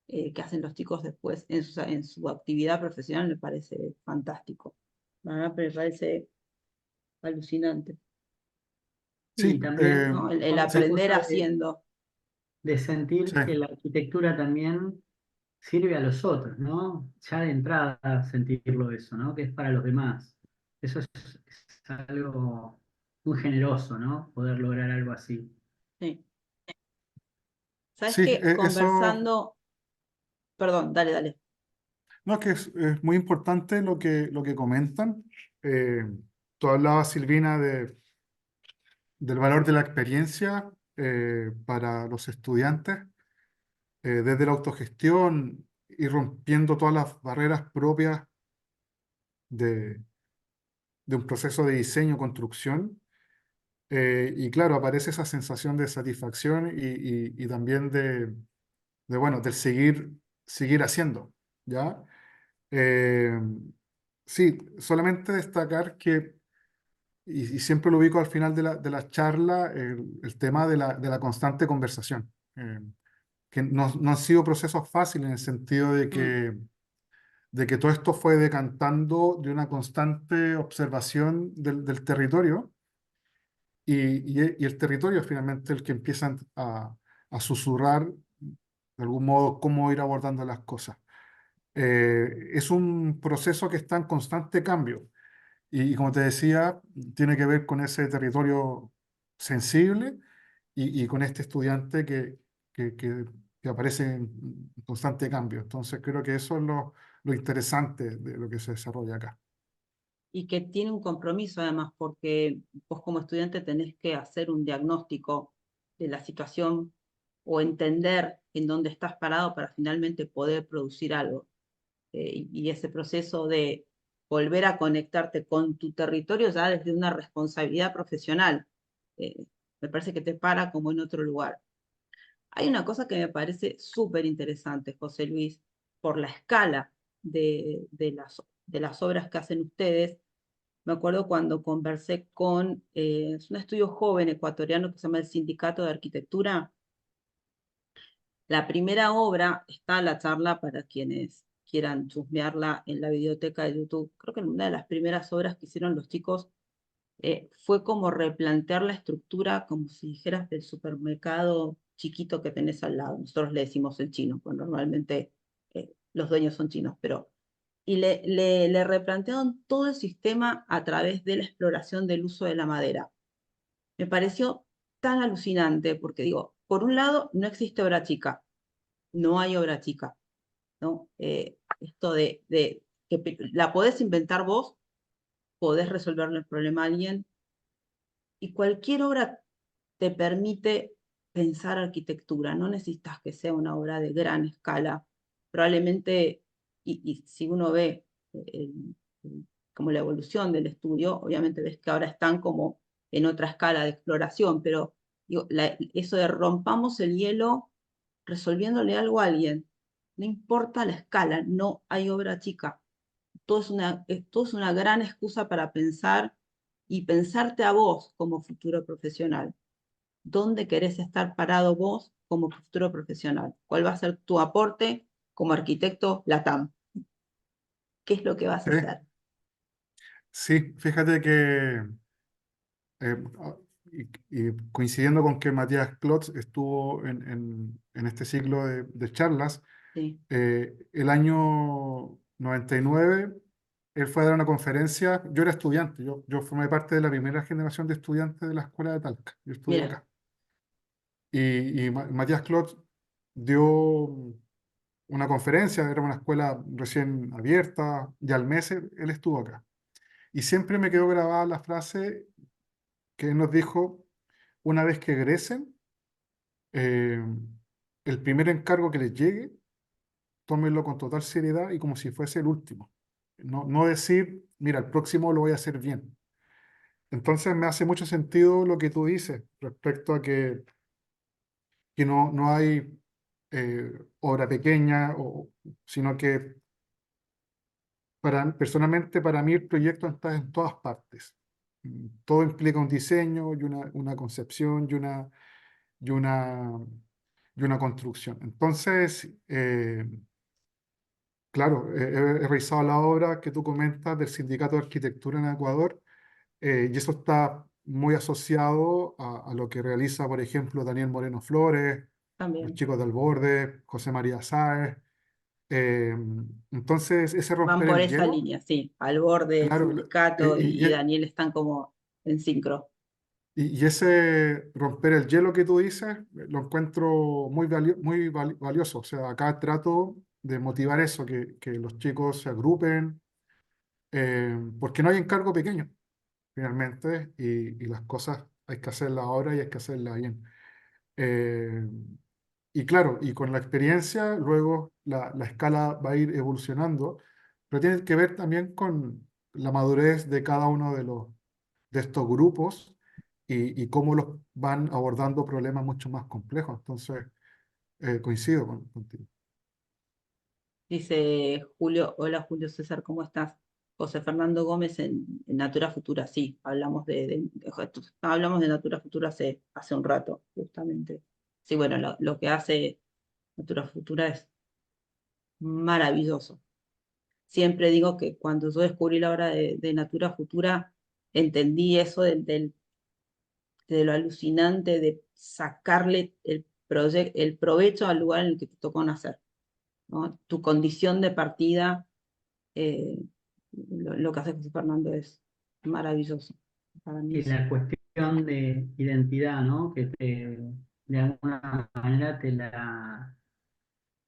qué hacen los chicos después en su actividad profesional, me parece fantástico. La verdad, me parece alucinante, Y Sí, también ¿no? El esa sí, aprender cosa haciendo. de sentir sí, que la arquitectura también sirve a los otros, ¿no? Ya de entrada sentirlo eso, ¿no? Que es para los demás. Eso es algo muy generoso, ¿no? Poder lograr algo así. Sí. ¿Sabes sí, qué? eso, Conversando, perdón, dale, dale. no, es que es muy importante lo que comentan. Eh, Tú hablabas, Silvina, del valor de la experiencia para los estudiantes, desde la autogestión y rompiendo todas las barreras propias de, de un proceso de diseño, construcción. Y claro, aparece esa sensación de satisfacción y también bueno, del seguir haciendo, ¿ya? Eh, sí, solamente destacar que, y siempre lo ubico al final de la charla, el tema de la constante conversación, que no han sido procesos fáciles en el sentido Mm. de que todo esto fue decantando de una constante observación del territorio y el territorio es finalmente el que empieza a susurrar de algún modo cómo ir abordando las cosas. Es un proceso que está en constante cambio y como te decía, tiene que ver con ese territorio sensible y con este estudiante que, que- que aparece en constante cambio. Entonces creo que eso es lo interesante de lo que se desarrolla acá. Y que tiene un compromiso además, porque vos como estudiante tenés que hacer un diagnóstico de la situación o entender en dónde estás parado para finalmente poder producir algo. Y ese proceso de volver a conectarte con tu territorio ya desde una responsabilidad profesional, eh, me parece que te para como en otro lugar. Hay una cosa que me parece súper interesante, José Luis, por la escala de las obras que hacen ustedes. Me acuerdo cuando conversé con es un estudio joven ecuatoriano que se llama el Sindicato de Arquitectura. La primera obra está la charla para quienes quieran chusmearla en la biblioteca de YouTube. Creo que una de las primeras obras que hicieron los chicos fue como replantear la estructura, como si dijeras del supermercado chiquito que tenés al lado. Nosotros le decimos el chino, pues normalmente los dueños son chinos, pero y le replantearon todo el sistema a través de la exploración del uso de la madera. Me pareció tan alucinante porque digo, por un lado, no existe obra chica, no hay obra chica, ¿no? Esto de que la podés inventar vos, podés resolverle el problema a alguien, y cualquier obra te permite pensar arquitectura, no necesitas que sea una obra de gran escala. Probablemente, y si uno ve como la evolución del estudio, obviamente ves que ahora están como en otra escala de exploración, pero digo, eso de rompamos el hielo resolviéndole algo a alguien, no importa la escala, no hay obra chica. Todo es una gran excusa para pensar y pensarte a vos como futuro profesional. ¿Dónde querés estar parado vos como futuro profesional? ¿Cuál va a ser tu aporte como arquitecto LATAM? ¿Qué es lo que vas a Sí, hacer? sí, fíjate que ah, y coincidiendo con que Matías Klotz estuvo en este ciclo de charlas, Sí, el año 99 él fue a dar una conferencia. Yo era estudiante, yo formé parte de la primera generación de estudiantes de la escuela de Talca, yo estudié mira, acá. Y Matías Klotz dio una conferencia, era una escuela recién abierta, ya al mes él estuvo acá. Y siempre me quedó grabada la frase que él nos dijo, una vez que egresen, eh, el primer encargo que les llegue, tómenlo con total seriedad y como si fuese el último. No decir, mira, el próximo lo voy a hacer bien. Entonces me hace mucho sentido lo que tú dices respecto a que no hay obra pequeña, sino que personalmente para mí el proyecto está en todas partes. Todo implica un diseño y una concepción y una, y una construcción. Entonces, claro, he revisado la obra que tú comentas del Sindicato de Arquitectura en Ecuador, y eso está muy asociado a lo que realiza, por ejemplo, Daniel Moreno Flores, los También. chicos del Borde, José María Sáez. Eh, entonces, ese Van romper por el esa hielo, línea, sí. Al borde del claro, sindicato y Daniel están como en sincro. y ese romper el hielo que tú dices, lo encuentro valioso. O sea, acá trato de motivar eso, que los chicos se agrupen, porque no hay encargo pequeño, finalmente, y las cosas hay que hacerlas ahora y hay que hacerlas bien. Eh, y claro, y con la experiencia, luego la escala va a ir evolucionando, pero tiene que ver también con la madurez de cada uno de estos grupos y cómo los van abordando problemas mucho más complejos. Entonces, coincido contigo. Dice Julio, hola Julio César, ¿cómo estás? José Fernando Gómez en Natura Futura, sí, hablamos de Natura Futura hace un rato, justamente. Sí, bueno, lo que hace Natura Futura es maravilloso. Siempre digo que cuando yo descubrí la obra de Natura Futura, entendí eso de lo alucinante de sacarle el provecho al lugar en el que te tocó nacer, ¿no? Tu condición de partida, eh, lo que hace José Fernando es maravilloso. Para mí Y es, la cuestión de identidad, ¿no? De alguna manera te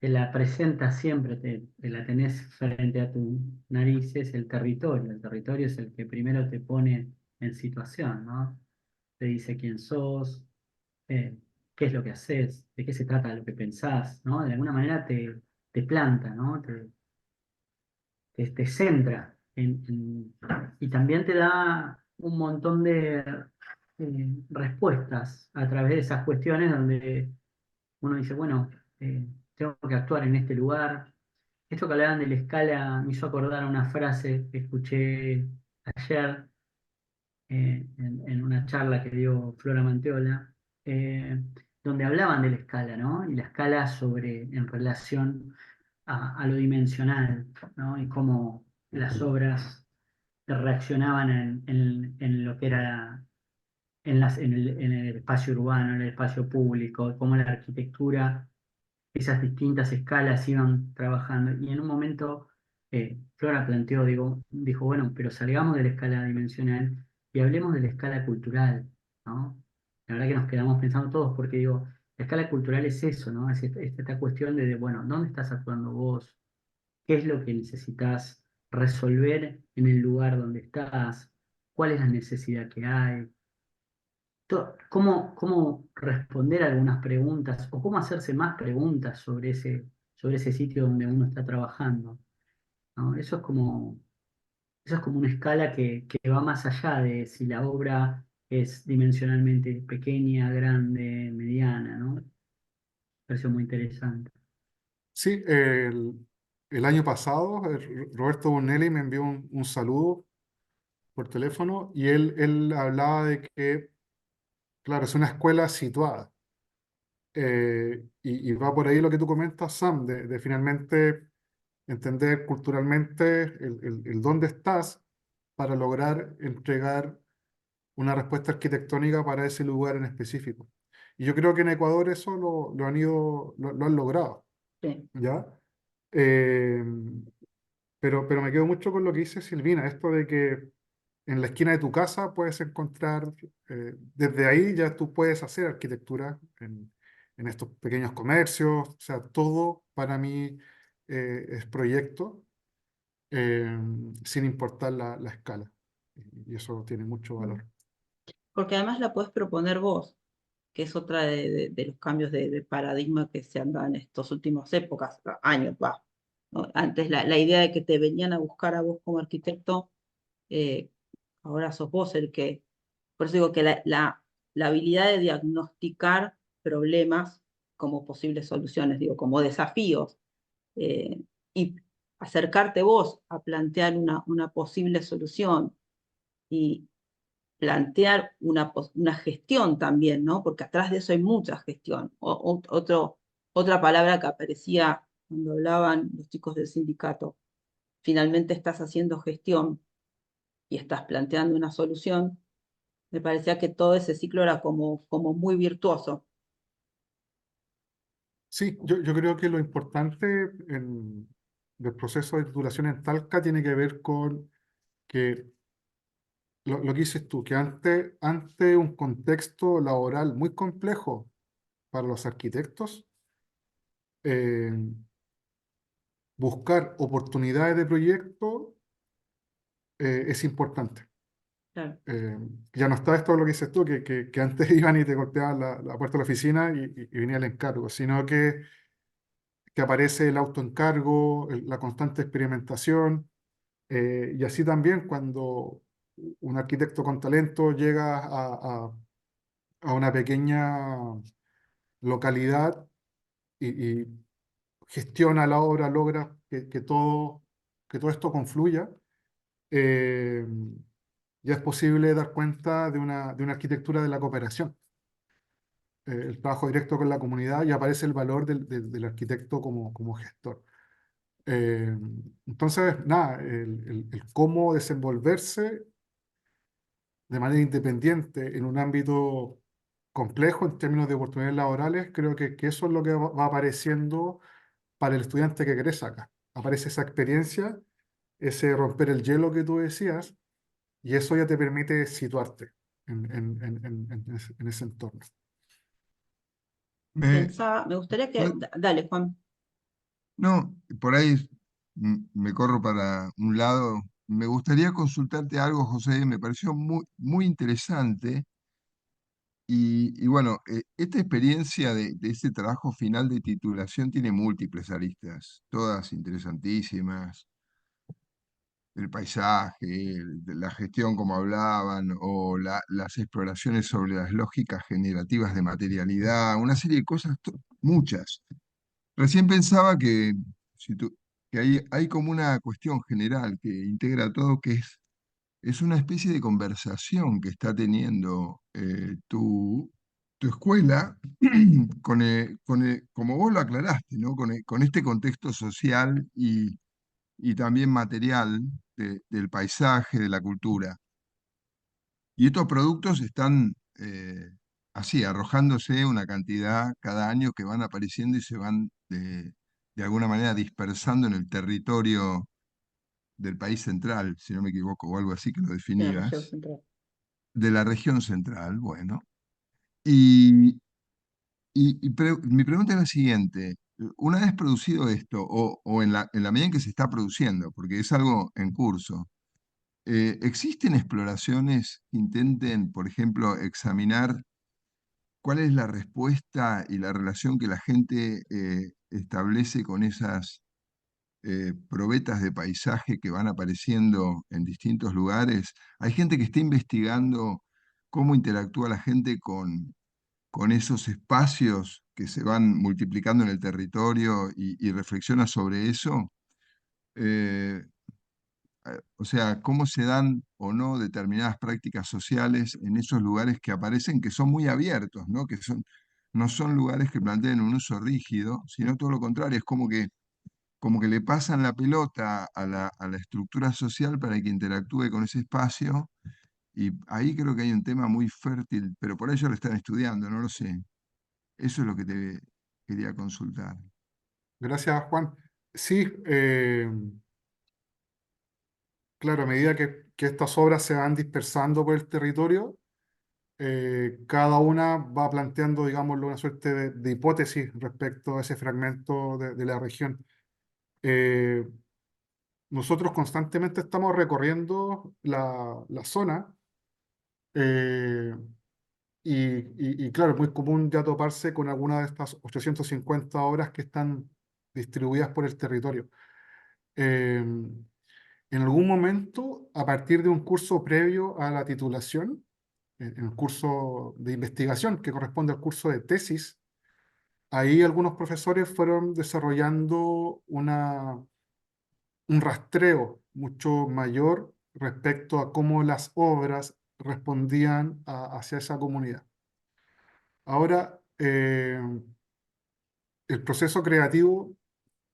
la presenta siempre, te la tenés frente a tu narices, el territorio. El territorio es el que primero te pone en situación, ¿no? Te dice quién sos, qué es lo que haces, de qué se trata lo que pensás, ¿no? De alguna manera te planta, ¿no? Te centra y también te da un montón de respuestas a través de esas cuestiones donde uno dice, bueno, tengo que actuar en este lugar. Esto que hablaban de la escala me hizo acordar una frase que escuché ayer en una charla que dio Flora Manteola, eh, donde hablaban de la escala, ¿no? Y la escala en relación a lo dimensional, ¿no? Y cómo las obras reaccionaban en lo que era en el espacio urbano, en el espacio público, cómo la arquitectura, esas distintas escalas iban trabajando. Y en un momento Flora planteó, dijo, bueno, pero salgamos de la escala dimensional y hablemos de la escala cultural, ¿no? La verdad que nos quedamos pensando todos porque digo, la escala cultural es eso, ¿no? Es esta cuestión bueno, ¿dónde estás actuando vos? ¿Qué es lo que necesitas resolver en el lugar donde estás? ¿Cuál es la necesidad que hay? ¿Cómo responder algunas preguntas o cómo hacerse más preguntas sobre ese sitio donde uno está trabajando, ¿no? Eso es como una escala que va más allá de si la obra es dimensionalmente pequeña, grande, mediana, ¿no? Me pareció muy interesante. Sí, el año pasado, Roberto Bonelli me envió un saludo por teléfono y él hablaba de que, claro, es una escuela situada. Y va por ahí lo que tú comentas, Sam, de finalmente entender culturalmente el dónde estás para lograr entregar una respuesta arquitectónica para ese lugar en específico. Y yo creo que en Ecuador eso lo han logrado, sí, ¿ya? Eh, pero me quedo mucho con lo que dice Silvina, esto de que en la esquina de tu casa puedes encontrar, desde ahí ya tú puedes hacer arquitectura en estos pequeños comercios, o sea, todo para mí es proyecto, sin importar la escala. y eso tiene mucho valor. Porque además la puedes proponer vos, que es otra de los cambios de paradigma que se han dado en estas últimas épocas, años, va. ¿No? Antes la idea de que te venían a buscar a vos como arquitecto, eh, ahora sos vos el que, por eso digo que la habilidad de diagnosticar problemas como posibles soluciones, digo, como desafíos, eh, y acercarte vos a plantear una posible solución y plantear una gestión también, ¿no? Porque atrás de eso hay mucha gestión. Otra palabra que aparecía cuando hablaban los chicos del sindicato, finalmente estás haciendo gestión y estás planteando una solución, me parecía que todo ese ciclo era como muy virtuoso. Sí, yo creo que lo importante del proceso de titulación en Talca tiene que ver con que lo que dices tú, que ante un contexto laboral muy complejo para los arquitectos, eh, buscar oportunidades de proyecto es importante. Claro, Eh, ya no está esto lo que dices tú, que antes iban y te golpeaban la puerta de la oficina y venía el encargo, sino que aparece el autoencargo, la constante experimentación, y así también cuando un arquitecto con talento llega a una pequeña localidad y gestiona la obra, logra que todo esto confluya, eh, ya es posible dar cuenta de una arquitectura de la cooperación, el trabajo directo con la comunidad, y aparece el valor del arquitecto como gestor. Eh, entonces, nada, el cómo desenvolverse de manera independiente en un ámbito complejo en términos de oportunidades laborales, creo que eso es lo que va apareciendo para el estudiante que egresa acá. Aparece esa experiencia, ese romper el hielo que tú decías, y eso ya te permite situarte en ese entorno. Me, me gustaría que, puede- dale, Juan. no, por ahí me corro para un lado. Me gustaría consultarte algo, José, me pareció muy, muy interesante. Y bueno, esta experiencia de este trabajo final de titulación tiene múltiples aristas, todas interesantísimas. El paisaje, de la gestión como hablaban, o las exploraciones sobre las lógicas generativas de materialidad, una serie de cosas, muchas. Recién pensaba si tú- que hay como una cuestión general que integra todo, que es una especie de conversación que está teniendo tu escuela como vos lo aclaraste, ¿no? Con este contexto social y también material del paisaje, de la cultura. Y estos productos están así, arrojándose una cantidad cada año que van apareciendo y se van de alguna manera dispersando en el territorio del país central, si no me equivoco, o algo así que lo De la región definías, central. de la región central, bueno. Y, mi pregunta es la siguiente. Una vez producido esto, o en la medida en que se está produciendo, porque es algo en curso, ¿existen exploraciones que intenten, por ejemplo, examinar cuál es la respuesta y la relación que la gente establece con esas probetas de paisaje que van apareciendo en distintos lugares? Hay gente que está investigando cómo interactúa la gente con esos espacios que se van multiplicando en el territorio y reflexiona sobre eso. Eh, o sea, cómo se dan o no determinadas prácticas sociales en esos lugares que aparecen, que son muy abiertos, ¿no? No son lugares que planteen un uso rígido, sino todo lo contrario, es como que le pasan la pelota a la estructura social para que interactúe con ese espacio, y ahí creo que hay un tema muy fértil, pero por ello lo están estudiando, no lo sé. Eso es lo que te quería consultar. Gracias, Juan. Sí, claro, a medida que estas obras se van dispersando por el territorio, cada una va planteando, digámoslo, una suerte de hipótesis respecto a ese fragmento de la región. Eh, nosotros constantemente estamos recorriendo la zona eh, y claro, es muy común ya toparse con alguna de estas 850 obras que están distribuidas por el territorio. Eh, en algún momento, a partir de un curso previo a la titulación, en el curso de investigación que corresponde al curso de tesis, ahí algunos profesores fueron desarrollando un rastreo mucho mayor respecto a cómo las obras respondían hacia esa comunidad. Ahora, el proceso creativo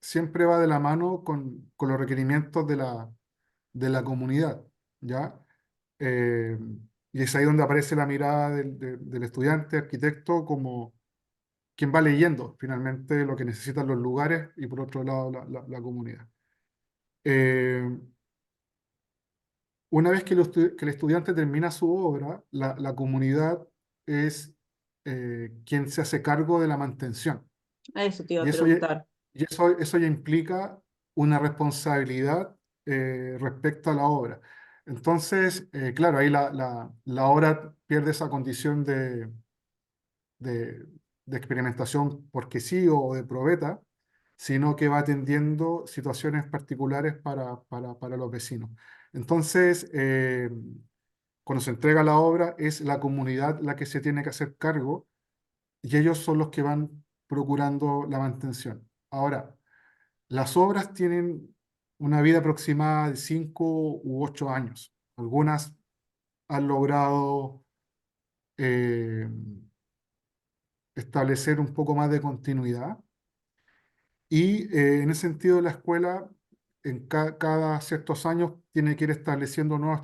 siempre va de la mano con los requerimientos de la comunidad, ¿ya? Eh, y es ahí donde aparece la mirada del estudiante, arquitecto, como quien va leyendo finalmente lo que necesitan los lugares y por otro lado la comunidad. Eh, una vez que el estudiante termina su obra, la comunidad es quien se hace cargo de la mantención. A eso te iba Y a preguntar. eso ya implica una responsabilidad respecto a la obra. Entonces, claro, ahí la obra pierde esa condición de, de experimentación porque sí o de probeta, sino que va atendiendo situaciones particulares para los vecinos. Entonces, cuando se entrega la obra, es la comunidad la que se tiene que hacer cargo y ellos son los que van procurando la mantención. Ahora, las obras tienen una vida aproximada de 5 u 8 años. Algunas han logrado eh, establecer un poco más de continuidad y en ese sentido la escuela en cada ciertos años tiene que ir estableciendo nuevas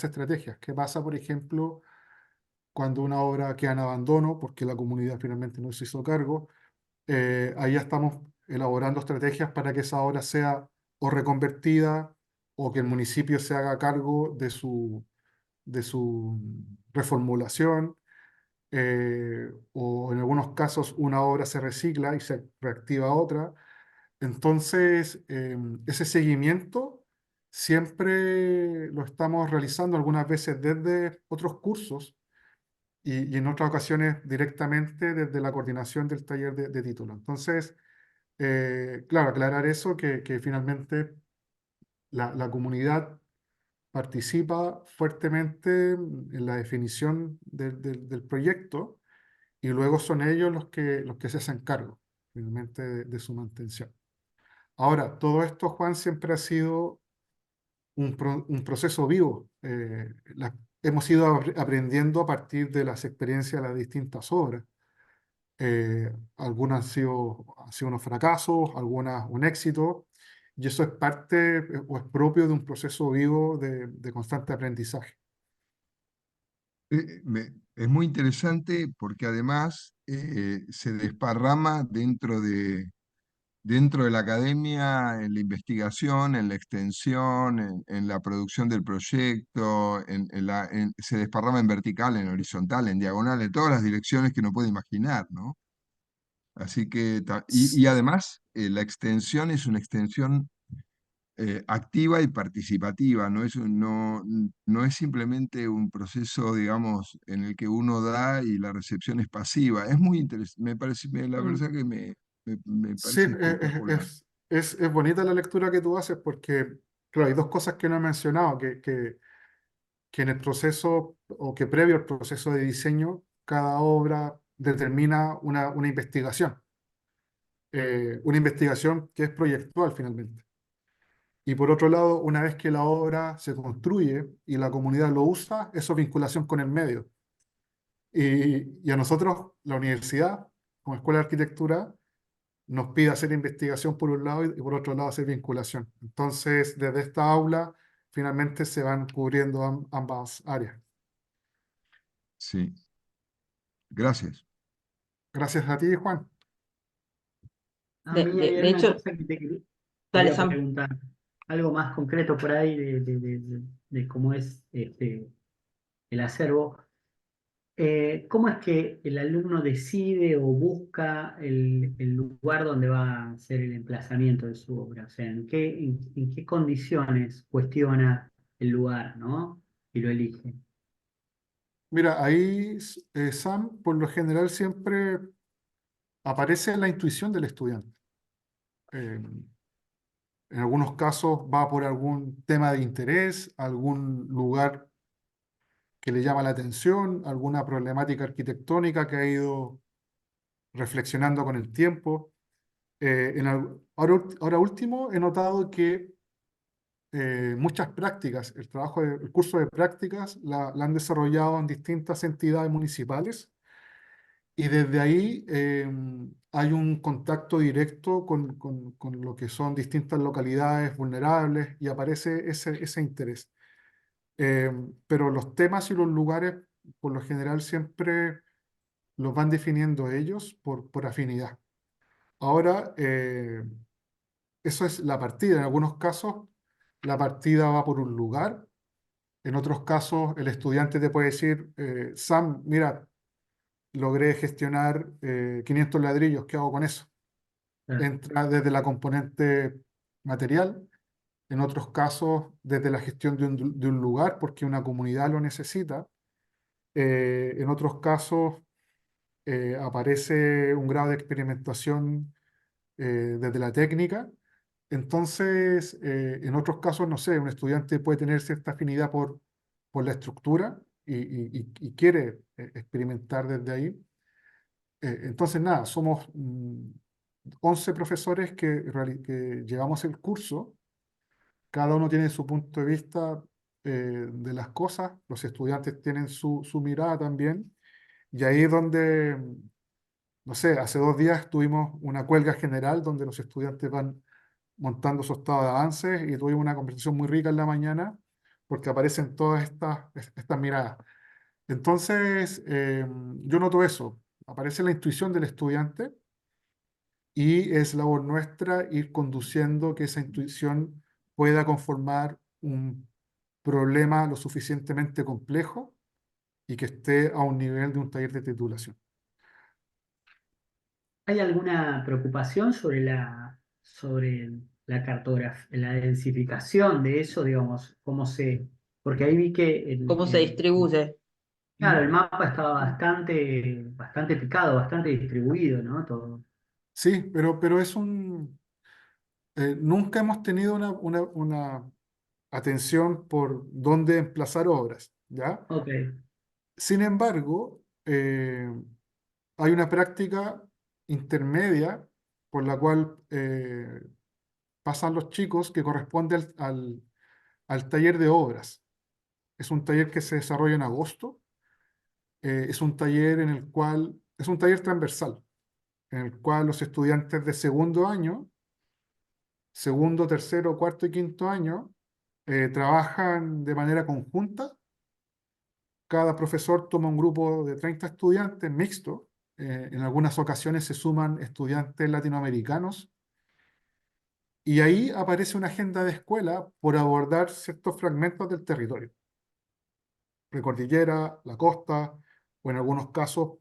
estrategias. ¿Qué pasa, por ejemplo, cuando una obra queda en abandono porque la comunidad finalmente no se hizo cargo? Ahí ya estamos elaborando estrategias para que esa obra sea o reconvertida o que el municipio se haga cargo de su reformulación, o en algunos casos una obra se recicla y se reactiva otra. Entonces, ese seguimiento siempre lo estamos realizando algunas veces desde otros cursos y en otras ocasiones directamente desde la coordinación del taller de título. Entonces, claro, aclarar eso, que finalmente la comunidad participa fuertemente en la definición del proyecto y luego son ellos los que se hacen cargo finalmente de su mantención. Ahora, todo esto, Juan, siempre ha sido un proceso vivo. Hemos ido aprendiendo a partir de las experiencias de las distintas obras. Algunas han sido unos fracasos, algunas un éxito, y eso es parte o es propio de un proceso vivo de constante aprendizaje. Es muy interesante porque además se desparrama dentro de la academia, en la investigación, en la extensión, en la producción del proyecto, se desparrama en vertical, en horizontal, en diagonal, en todas las direcciones que uno puede imaginar, ¿no? Así que, y además, la extensión es una extensión activa y participativa, no es simplemente un proceso, digamos, en el que uno da y la recepción es pasiva. Es muy interesante, la Mm, verdad que me Sí, parece espectacular. es bonita la lectura que tú haces porque, claro, hay dos cosas que no he mencionado, que en el proceso o que previo al proceso de diseño, cada obra determina una investigación que es proyectual finalmente. Y por otro lado, una vez que la obra se construye y la comunidad lo usa, eso es vinculación con el medio. Y a nosotros, la universidad, como Escuela de Arquitectura, nos pide hacer investigación por un lado y por otro lado hacer vinculación. Entonces, desde esta aula, finalmente se van cubriendo ambas áreas. Sí, gracias. Gracias a ti, Juan. A De, mí de, hay de una hecho, cosa que te dale, quería Sam. preguntar, algo más concreto por ahí de cómo es el acervo. ¿Cómo es que el alumno decide o busca el lugar donde va a hacer el emplazamiento de su obra? O sea, en qué condiciones cuestiona el lugar, ¿no? Y lo elige. Mira, ahí, Sam, por lo general siempre aparece la intuición del estudiante. Eh, en algunos casos va por algún tema de interés, algún lugar que le llama la atención, alguna problemática arquitectónica que ha ido reflexionando con el tiempo. Ahora último, he notado que muchas prácticas, el curso de prácticas, la han desarrollado en distintas entidades municipales y desde ahí hay un contacto directo con lo que son distintas localidades vulnerables y aparece ese interés. Pero los temas y los lugares, por lo general, siempre los van definiendo ellos por afinidad. Ahora, eso es la partida. En algunos casos, la partida va por un lugar. En otros casos, el estudiante te puede decir, Sam, mira, logré gestionar 500 ladrillos, ¿qué hago con eso? Claro. Entra desde la componente material, en otros casos desde la gestión de un lugar porque una comunidad lo necesita, en otros casos aparece un grado de experimentación desde la técnica. Entonces, en otros casos, no sé, un estudiante puede tener cierta afinidad por la estructura y quiere experimentar desde ahí. Entonces, nada, somos 11 profesores que llevamos el curso. Cada uno tiene su punto de vista de las cosas. Los estudiantes tienen su mirada también. Y ahí es donde, no sé, hace 2 días tuvimos una cuelga general donde los estudiantes van montando su estado de avance y tuvimos una conversación muy rica en la mañana porque aparecen todas estas miradas. Entonces, yo noto eso. Aparece la intuición del estudiante y es labor nuestra ir conduciendo que esa intuición pueda conformar un problema lo suficientemente complejo y que esté a un nivel de un taller de titulación. ¿Hay alguna preocupación sobre la cartografía, la densificación de eso, digamos, porque ahí vi que ¿Cómo se distribuye? claro, el mapa estaba bastante picado, bastante distribuido, ¿no? Todo. Sí, pero nunca hemos tenido una atención por dónde emplazar obras, ¿ya? Ok, Sin embargo, hay una práctica intermedia por la cual pasan los chicos que corresponde al taller de obras. Es un taller que se desarrolla en agosto. Es un taller es un taller transversal, en el cual los estudiantes de segundo año, segundo, tercero, cuarto y quinto año, trabajan de manera conjunta. Cada profesor toma un grupo de 30 estudiantes mixto. En algunas ocasiones se suman estudiantes latinoamericanos. Y ahí aparece una agenda de escuela por abordar ciertos fragmentos del territorio. Precordillera, la costa, o en algunos casos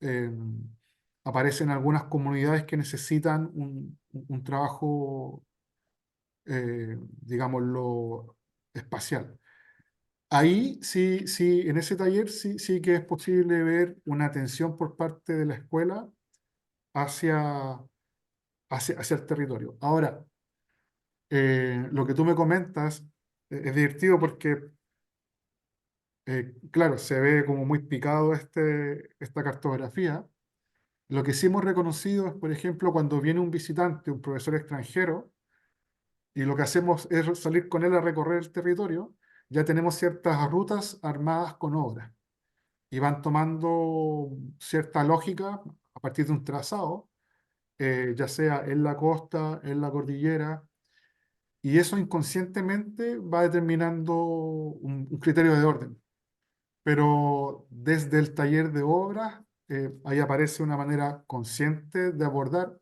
eh, aparecen algunas comunidades que necesitan un trabajo, digámoslo, espacial. Ahí sí, sí, en ese taller sí que es posible ver una atención por parte de la escuela hacia, hacia el territorio. Ahora, lo que tú me comentas es divertido porque, claro, se ve como muy picado esta cartografía. Lo que sí hemos reconocido es, por ejemplo, cuando viene un visitante, un profesor extranjero, y lo que hacemos es salir con él a recorrer el territorio, ya tenemos ciertas rutas armadas con obras y van tomando cierta lógica a partir de un trazado, ya sea en la costa, en la cordillera, y eso inconscientemente va determinando un criterio de orden. Pero desde el taller de obras, ahí aparece una manera consciente de abordar.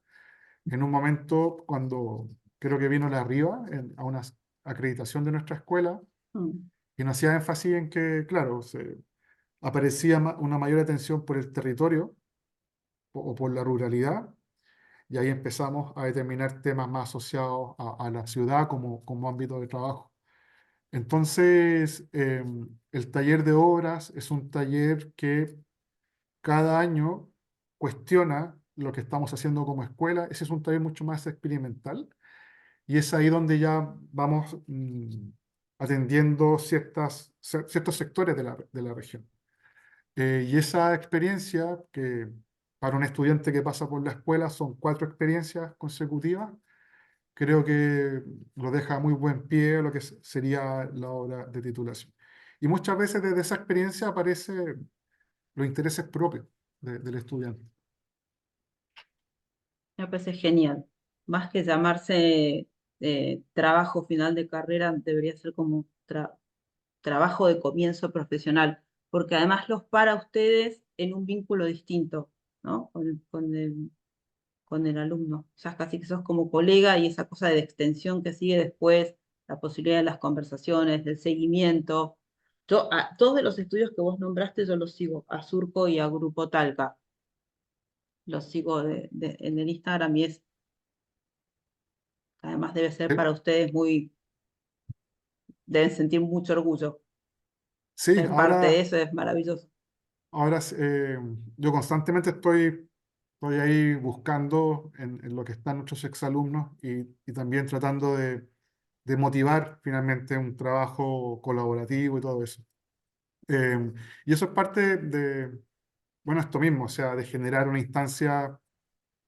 En un momento, cuando creo que vino la RIVA a una acreditación de nuestra escuela, Mm. y nos hacía énfasis en que, claro, aparecía una mayor atención por el territorio o por la ruralidad, y ahí empezamos a determinar temas más asociados a la ciudad como ámbito de trabajo. Entonces, el taller de obras es un taller que cada año cuestiona lo que estamos haciendo como escuela. Ese es un taller mucho más experimental y es ahí donde ya vamos atendiendo ciertos sectores de la región. Y esa experiencia, que para un estudiante que pasa por la escuela son 4 experiencias consecutivas, creo que lo deja a muy buen pie a lo que sería la obra de titulación. Y muchas veces desde esa experiencia aparecen los intereses propios del estudiante. Me parece genial. Más que llamarse trabajo final de carrera, debería ser como trabajo de comienzo profesional, porque además los para ustedes en un vínculo distinto, ¿no? Con el alumno. O sea, casi que sos como colega y esa cosa de extensión que sigue después, la posibilidad de las conversaciones, del seguimiento. Yo, a todos de los estudios que vos nombraste, yo los sigo, a Surco y a Grupo Talca. Los sigo en el Instagram y además debe ser Eh, para ustedes deben sentir mucho orgullo. Sí, Ser parte de eso es maravilloso. ahora yo constantemente estoy ahí buscando en lo que están nuestros exalumnos y también tratando de motivar finalmente un trabajo colaborativo y todo eso. Y eso es parte bueno, esto mismo, o sea, de generar una instancia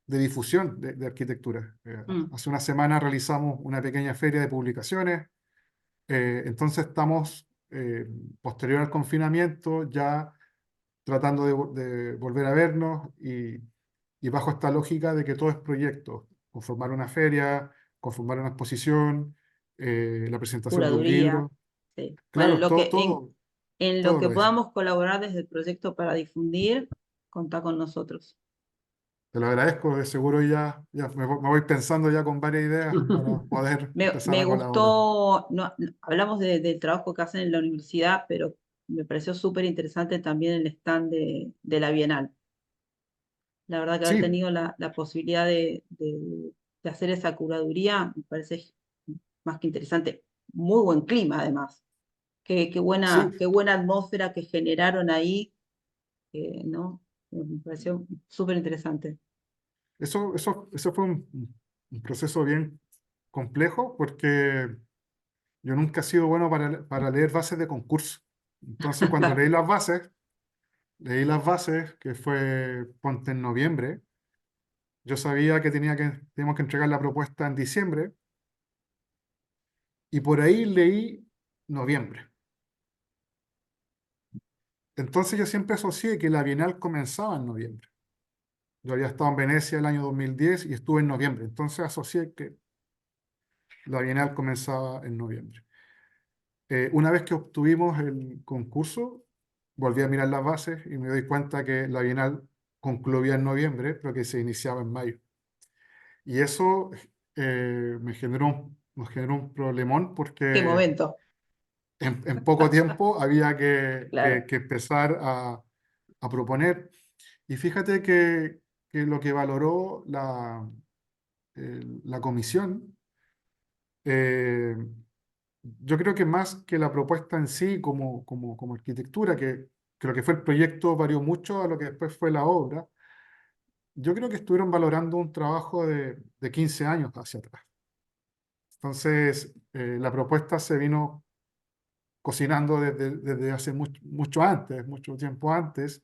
de difusión de arquitectura. Mm, Hace una semana realizamos una pequeña feria de publicaciones, entonces estamos, posterior al confinamiento, ya tratando de volver a vernos y bajo esta lógica de que todo es proyecto, conformar una feria, conformar una exposición, la presentación de un curaduría. libro, Sí. Bueno, claro, en lo todo que lo es. podamos colaborar desde el proyecto para difundir, contá con nosotros. Te lo agradezco, de seguro ya me voy pensando ya con varias ideas para poder empezar Me a colaborar. gustó, hablamos del trabajo que hacen en la universidad, pero me pareció súper interesante también el stand de la Bienal. La verdad que haber Sí, tenido la posibilidad de hacer esa curaduría me parece más que interesante. Muy buen clima, además. sí, Qué buena atmósfera que generaron ahí, ¿no? Me pareció súper interesante. eso fue un proceso bien complejo porque yo nunca he sido bueno para leer bases de concurso. Entonces, cuando leí las bases, que fue, ponte en noviembre, yo sabía que teníamos que entregar la propuesta en diciembre, y por ahí leí noviembre. Entonces yo siempre asocié que la Bienal comenzaba en noviembre. Yo había estado en Venecia el año 2010 y estuve en noviembre, entonces asocié que la Bienal comenzaba en noviembre. Una vez que obtuvimos el concurso, volví a mirar las bases y me doy cuenta que la Bienal concluía en noviembre, pero que se iniciaba en mayo. Y eso nos generó un problemón Qué porque momento, en poco tiempo había claro. que empezar a proponer. Y fíjate que lo que valoró la comisión, eh, yo creo que más que la propuesta en sí como arquitectura, que lo que fue el proyecto varió mucho a lo que después fue la obra, yo creo que estuvieron valorando un trabajo de 15 años hacia atrás. Entonces, la propuesta se vino cocinando desde hace mucho antes, mucho tiempo antes,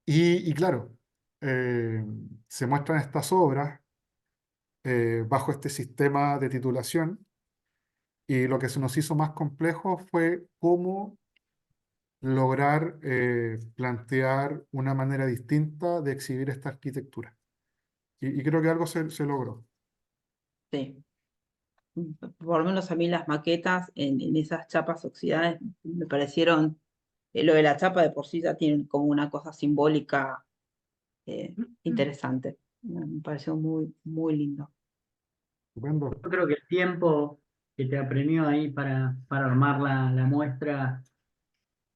y claro, eh, se muestran estas obras bajo este sistema de titulación, y lo que se nos hizo más complejo fue cómo lograr plantear una manera distinta de exhibir esta arquitectura. Y creo que algo se logró. Sí. Por lo menos a mí las maquetas en esas chapas oxidadas me parecieron, lo de la chapa de por sí ya tiene como una cosa simbólica interesante. Me pareció muy lindo. Estupendo. Yo creo que el tiempo que te apremió ahí para armar la muestra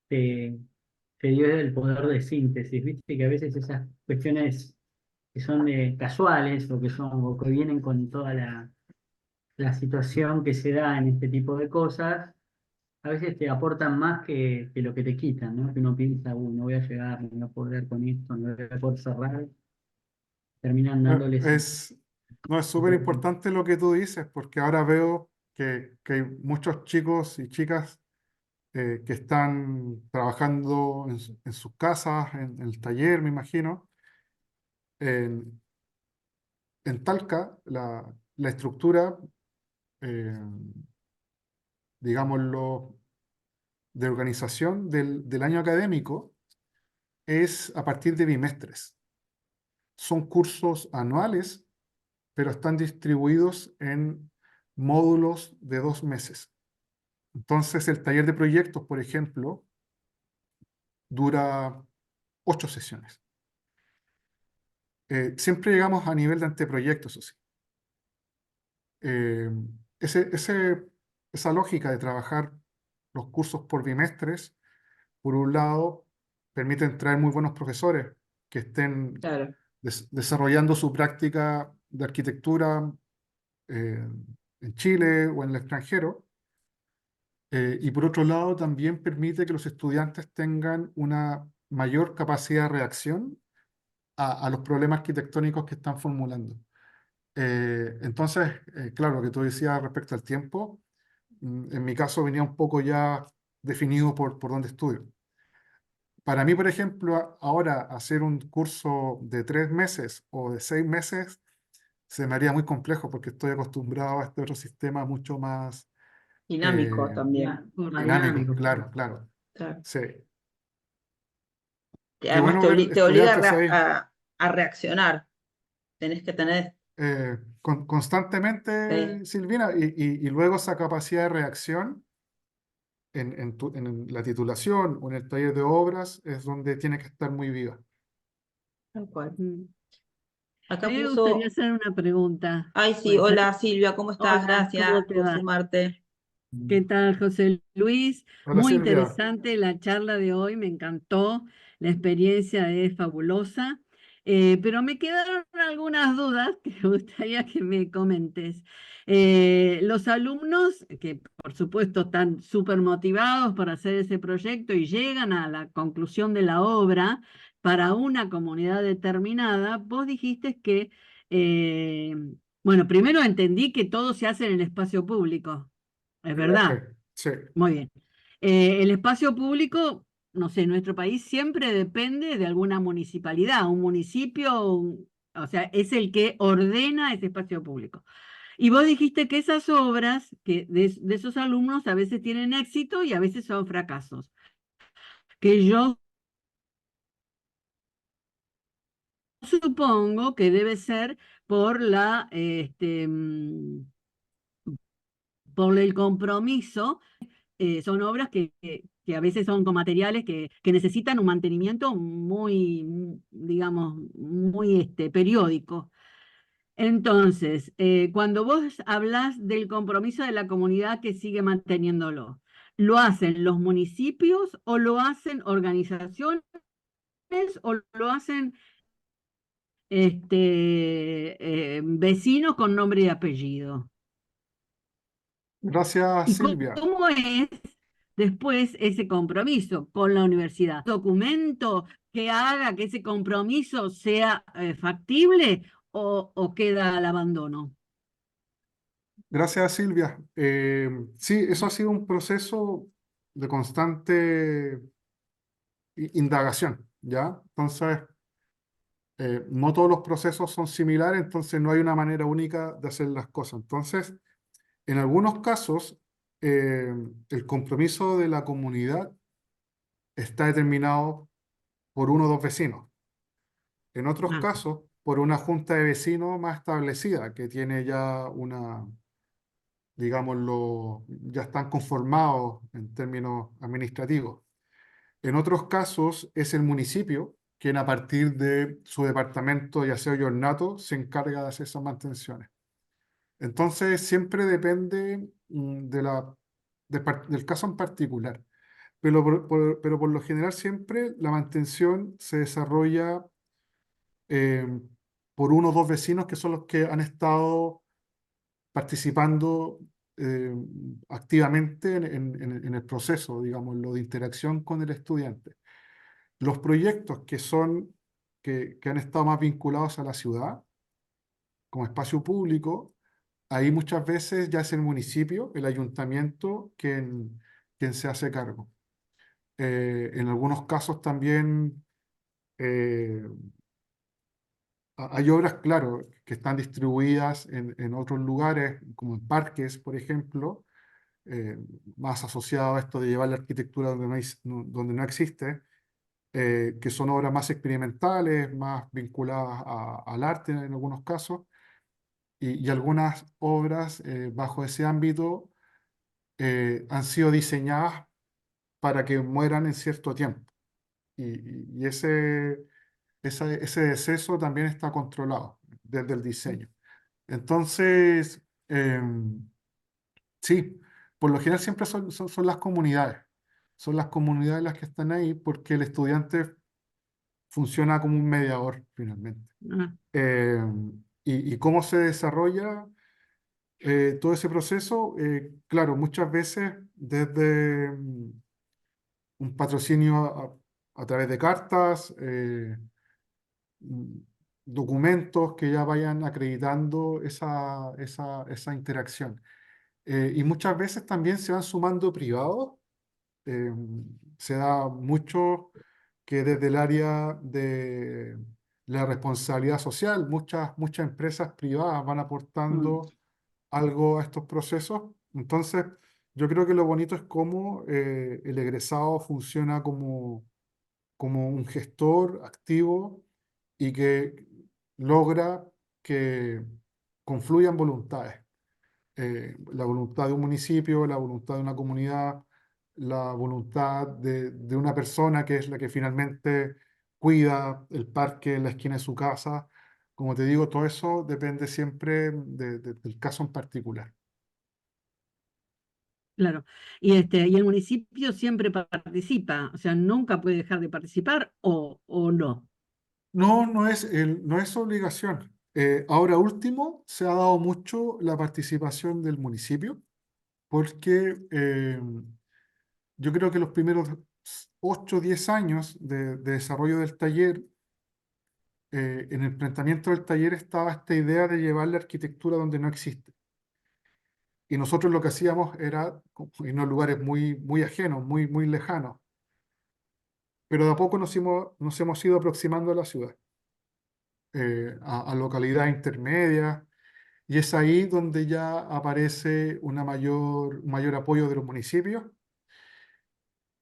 te, se dio el poder de síntesis, viste que a veces esas cuestiones que son casuales o que o que vienen con toda la situación que se da en este tipo de cosas, a veces te aportan más que lo que te quitan, ¿no? Que uno piensa, no voy a llegar, no voy a poder con esto, no voy a poder cerrar, terminan dándoles. No, es súper importante lo que tú dices, porque ahora veo que hay muchos chicos y chicas que están trabajando en sus casas, en el taller, me imagino. En, en Talca, la estructura, eh, digámoslo, de organización del año académico es a partir de bimestres. Son cursos anuales, pero están distribuidos en módulos de 2 meses. Entonces, el taller de proyectos, por ejemplo, dura 8 sesiones. Siempre llegamos a nivel de anteproyectos, eso sí. Eh, esa lógica de trabajar los cursos por bimestres, por un lado, permiten traer muy buenos profesores que estén Claro. desarrollando su práctica de arquitectura eh, en Chile o en el extranjero. Y por otro lado, también permite que los estudiantes tengan una mayor capacidad de reacción a los problemas arquitectónicos que están formulando. Entonces, claro, lo que tú decías respecto al tiempo, en mi caso venía un poco ya definido por dónde estudio. Para mí, por ejemplo, ahora hacer un curso de 3 meses o de 6 meses se me haría muy complejo porque estoy acostumbrado a este otro sistema mucho más Dinámico también. Más dinámico, dinámico. claro, claro. Claro. Sí. Qué Además bueno ver te obliga estudiantes ahí a reaccionar. Tenés que tener, constantemente, Silvina, y luego esa capacidad de reacción en la titulación o en el taller de obras es donde tiene que estar muy viva. tal cual. Mm. Acá A mí me gustaría puso, hacer una pregunta. ay sí, ¿Puede ser? hola Silvia, ¿cómo estás? Hola, Gracias ¿cómo te por va? sumarte. ¿Qué tal, José Luis? Hola Muy Silvia, interesante la charla de hoy, me encantó, la experiencia es fabulosa, pero me quedaron algunas dudas que me gustaría que me comentes. Los alumnos, que por supuesto están súper motivados para hacer ese proyecto y llegan a la conclusión de la obra para una comunidad determinada, vos dijiste que, bueno, primero entendí que todo se hace en el espacio público. Es sí, verdad, sí. muy bien. El espacio público, no sé, en nuestro país siempre depende de alguna municipalidad, un municipio, o sea, es el que ordena ese espacio público. Y vos dijiste que esas obras que de esos alumnos a veces tienen éxito y a veces son fracasos. Que yo supongo que debe ser por por el compromiso. Son obras que a veces son con materiales que necesitan un mantenimiento muy, digamos, muy periódico. Entonces, cuando vos hablas del compromiso de la comunidad que sigue manteniéndolo, ¿lo hacen los municipios o lo hacen organizaciones o lo hacen vecinos con nombre y apellido? Gracias ¿Y Silvia. cómo es después ese compromiso con la universidad? ¿Documento que haga que ese compromiso sea factible o queda al abandono? Gracias Silvia. Sí, eso ha sido un proceso de constante indagación, ¿ya? Entonces, no todos los procesos son similares, entonces no hay una manera única de hacer las cosas. Entonces, en algunos casos, el compromiso de la comunidad está determinado por uno o dos vecinos. En otros Ah, casos, por una junta de vecinos más establecida, que tiene ya digámoslo, ya están conformados en términos administrativos. En otros casos, es el municipio quien a partir de su departamento de aseo y ornato se encarga de hacer esas mantenciones. Entonces, siempre depende del caso en particular. pero por lo general siempre la mantención se desarrolla eh, por uno o dos vecinos que son los que han estado participando eh, activamente en el proceso, digamos, lo de interacción con el estudiante. Los proyectos que han estado más vinculados a la ciudad, como espacio público, ahí muchas veces ya es el municipio, el ayuntamiento, quien se hace cargo. En algunos casos también eh, hay obras, claro, que están distribuidas en otros lugares, como en parques, por ejemplo, eh, más asociado a esto de llevar la arquitectura donde no existe, que son obras más experimentales, más vinculadas al arte en algunos casos, y algunas obras bajo ese ámbito han sido diseñadas para que mueran en cierto tiempo. Y ese deceso también está controlado desde el diseño. Entonces, sí, por lo general siempre son las comunidades. Son las comunidades las que están ahí porque el estudiante funciona como un mediador finalmente. Ah, Eh, y cómo se desarrolla todo ese proceso, claro, muchas veces desde un patrocinio a través de cartas, mm, documentos que ya vayan acreditando esa interacción. Y muchas veces también se van sumando privados. eh, Se da mucho que desde el área de la responsabilidad social, muchas empresas privadas van mm, aportando algo a estos procesos. Entonces, yo creo que lo bonito es cómo el egresado funciona como un gestor activo y que logra que confluyan voluntades. La voluntad de un municipio, la voluntad de una comunidad, la voluntad de una persona que es la que finalmente cuida el parque en la esquina de su casa. Como te digo, todo eso depende siempre del caso en particular. claro. Y el municipio siempre participa, o sea, nunca puede dejar de participar o no. No, no es obligación. Ahora último, se ha dado mucho la participación del municipio, porque yo creo que los primeros 8 o 10 años de desarrollo del taller, en el planteamiento del taller estaba esta idea de llevar la arquitectura donde no existe. Y nosotros lo que hacíamos era irnos a lugares muy ajenos, muy lejanos, pero de a poco nos hemos ido aproximando a la ciudad, a localidades intermedias. Y es ahí donde ya aparece un mayor apoyo de los municipios.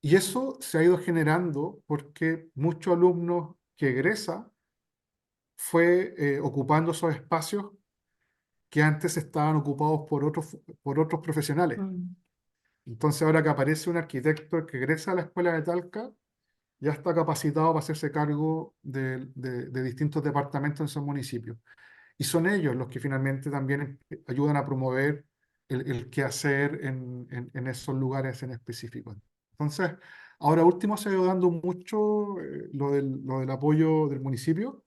Y eso se ha ido generando porque muchos alumnos que egresan fue ocupando esos espacios que antes estaban ocupados por otros profesionales. Mm. Entonces ahora que aparece un arquitecto que egresa a la escuela de Talca, ya está capacitado para hacerse cargo de distintos departamentos en esos municipios. Y son ellos los que finalmente también ayudan a promover el quehacer en esos lugares en específico. Entonces, ahora último se ha ido dando mucho lo del apoyo del municipio,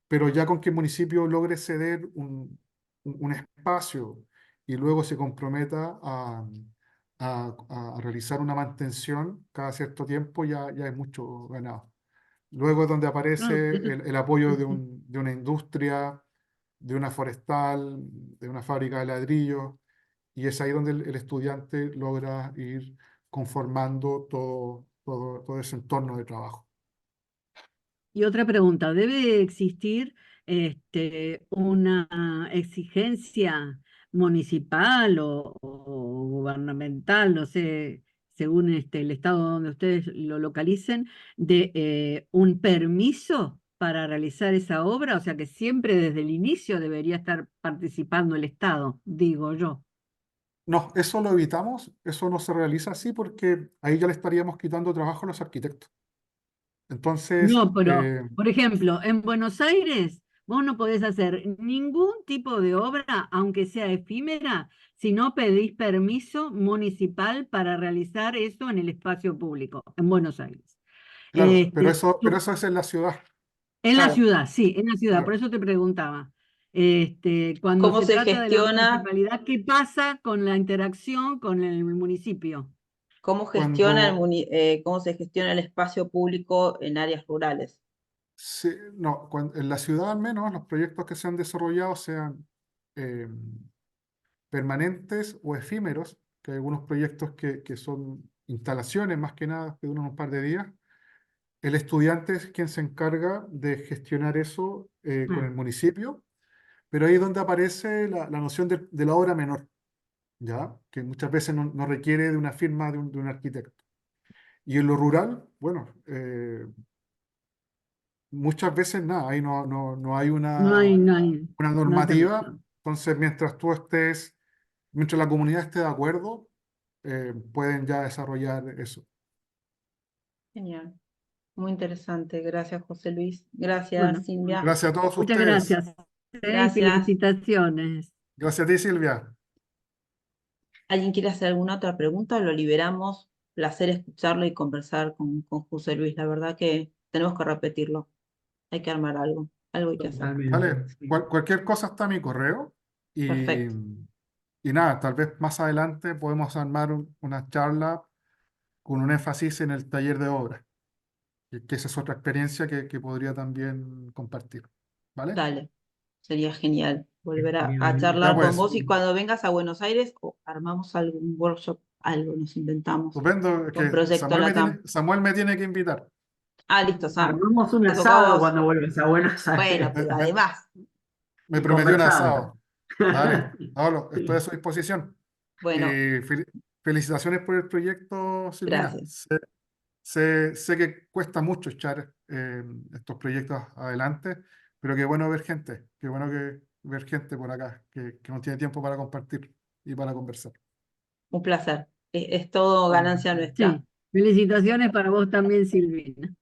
pero ya con que el municipio logre ceder un espacio y luego se comprometa a realizar una mantención cada cierto tiempo, ya es mucho ganado. Luego es donde Ah, aparece eso- el apoyo sí. de una industria, de una forestal, de una fábrica de ladrillos, y es ahí donde el estudiante logra ir conformando todo ese entorno de trabajo. Y otra pregunta, ¿debe existir una exigencia municipal o gubernamental, no sé, según el estado donde ustedes lo localicen, de un permiso para realizar esa obra? O sea que siempre desde el inicio debería estar participando el Estado, digo yo. No, eso lo evitamos, eso no se realiza así porque ahí ya le estaríamos quitando trabajo a los arquitectos. Entonces, No, pero, por ejemplo, en Buenos Aires Vos no podés hacer ningún tipo de obra, aunque sea efímera, si no pedís permiso municipal para realizar eso en el espacio público, en Buenos Aires. Claro, pero Este, eso es en la ciudad. en la Claro. ciudad, sí, en la ciudad, por Claro. eso te preguntaba. Cuando ¿Cómo se se trata de la gestiona, municipalidad, ¿qué pasa con la interacción con el municipio? Cuando, cómo se gestiona el espacio público en áreas rurales? no, en la ciudad al menos los proyectos que se han desarrollado sean eh, permanentes o efímeros, que hay algunos proyectos que son instalaciones más que nada, que duran un par de días. El estudiante es quien se encarga de gestionar eso con el Ah, municipio, pero ahí es donde aparece la noción de la obra menor, ¿ya? Que muchas veces no requiere de una firma de un arquitecto. Y en lo rural, bueno, muchas veces nada, ahí no hay no hay, no hay, una no se normativa, metan. entonces mientras la comunidad esté de acuerdo, pueden ya desarrollar eso. Genial. Muy interesante. Gracias, José Luis. Gracias, Bueno, Silvia. Gracias a todos muchas ustedes. gracias, y Gracias. felicitaciones. Gracias a ti, Silvia. ¿Alguien quiere hacer alguna otra pregunta? Lo liberamos. Placer escucharlo y conversar con José Luis. La verdad que tenemos que repetirlo. Hay que armar algo. Algo hay que hacer. Totalmente. Vale, Sí. cualquier cosa está en mi correo Perfecto. y nada, tal vez más adelante podemos armar una charla con un énfasis en el taller de obra, que esa es otra experiencia que podría también compartir. ¿Vale? Dale. Sería genial volver Estaría a Ya charlar con pues, vos y cuando vengas a Buenos Aires o armamos algún workshop, algo nos inventamos estupendo, con que Proyecto Latam. Samuel me tiene que invitar. Ah, listo, Sam. Armamos un Te tocó a asado vos. cuando vuelves a Buenos Bueno, Aires pero además, Me y prometió un conversamos. asado. Dale, Pablo, estoy a su disposición. Y bueno, felicitaciones por el proyecto, Silvina. gracias. Sé que cuesta mucho echar estos proyectos adelante, pero qué bueno ver gente, qué bueno ver gente por acá que no tiene tiempo para compartir y para conversar. Un placer. Es todo ganancia nuestra. Sí, felicitaciones para vos también, Silvina.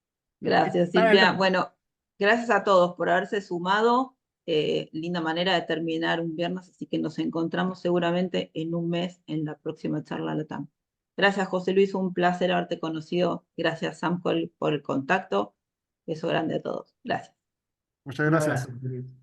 Gracias, Para Silvia. todos. Bueno, gracias a todos por haberse sumado. Linda manera de terminar un viernes, así que nos encontramos seguramente en un mes en la próxima charla Latam. Gracias, José Luis, un placer haberte conocido. Gracias, Sam, por el contacto. Beso grande a todos. Gracias. Muchas Un gracias. abrazo, Luis.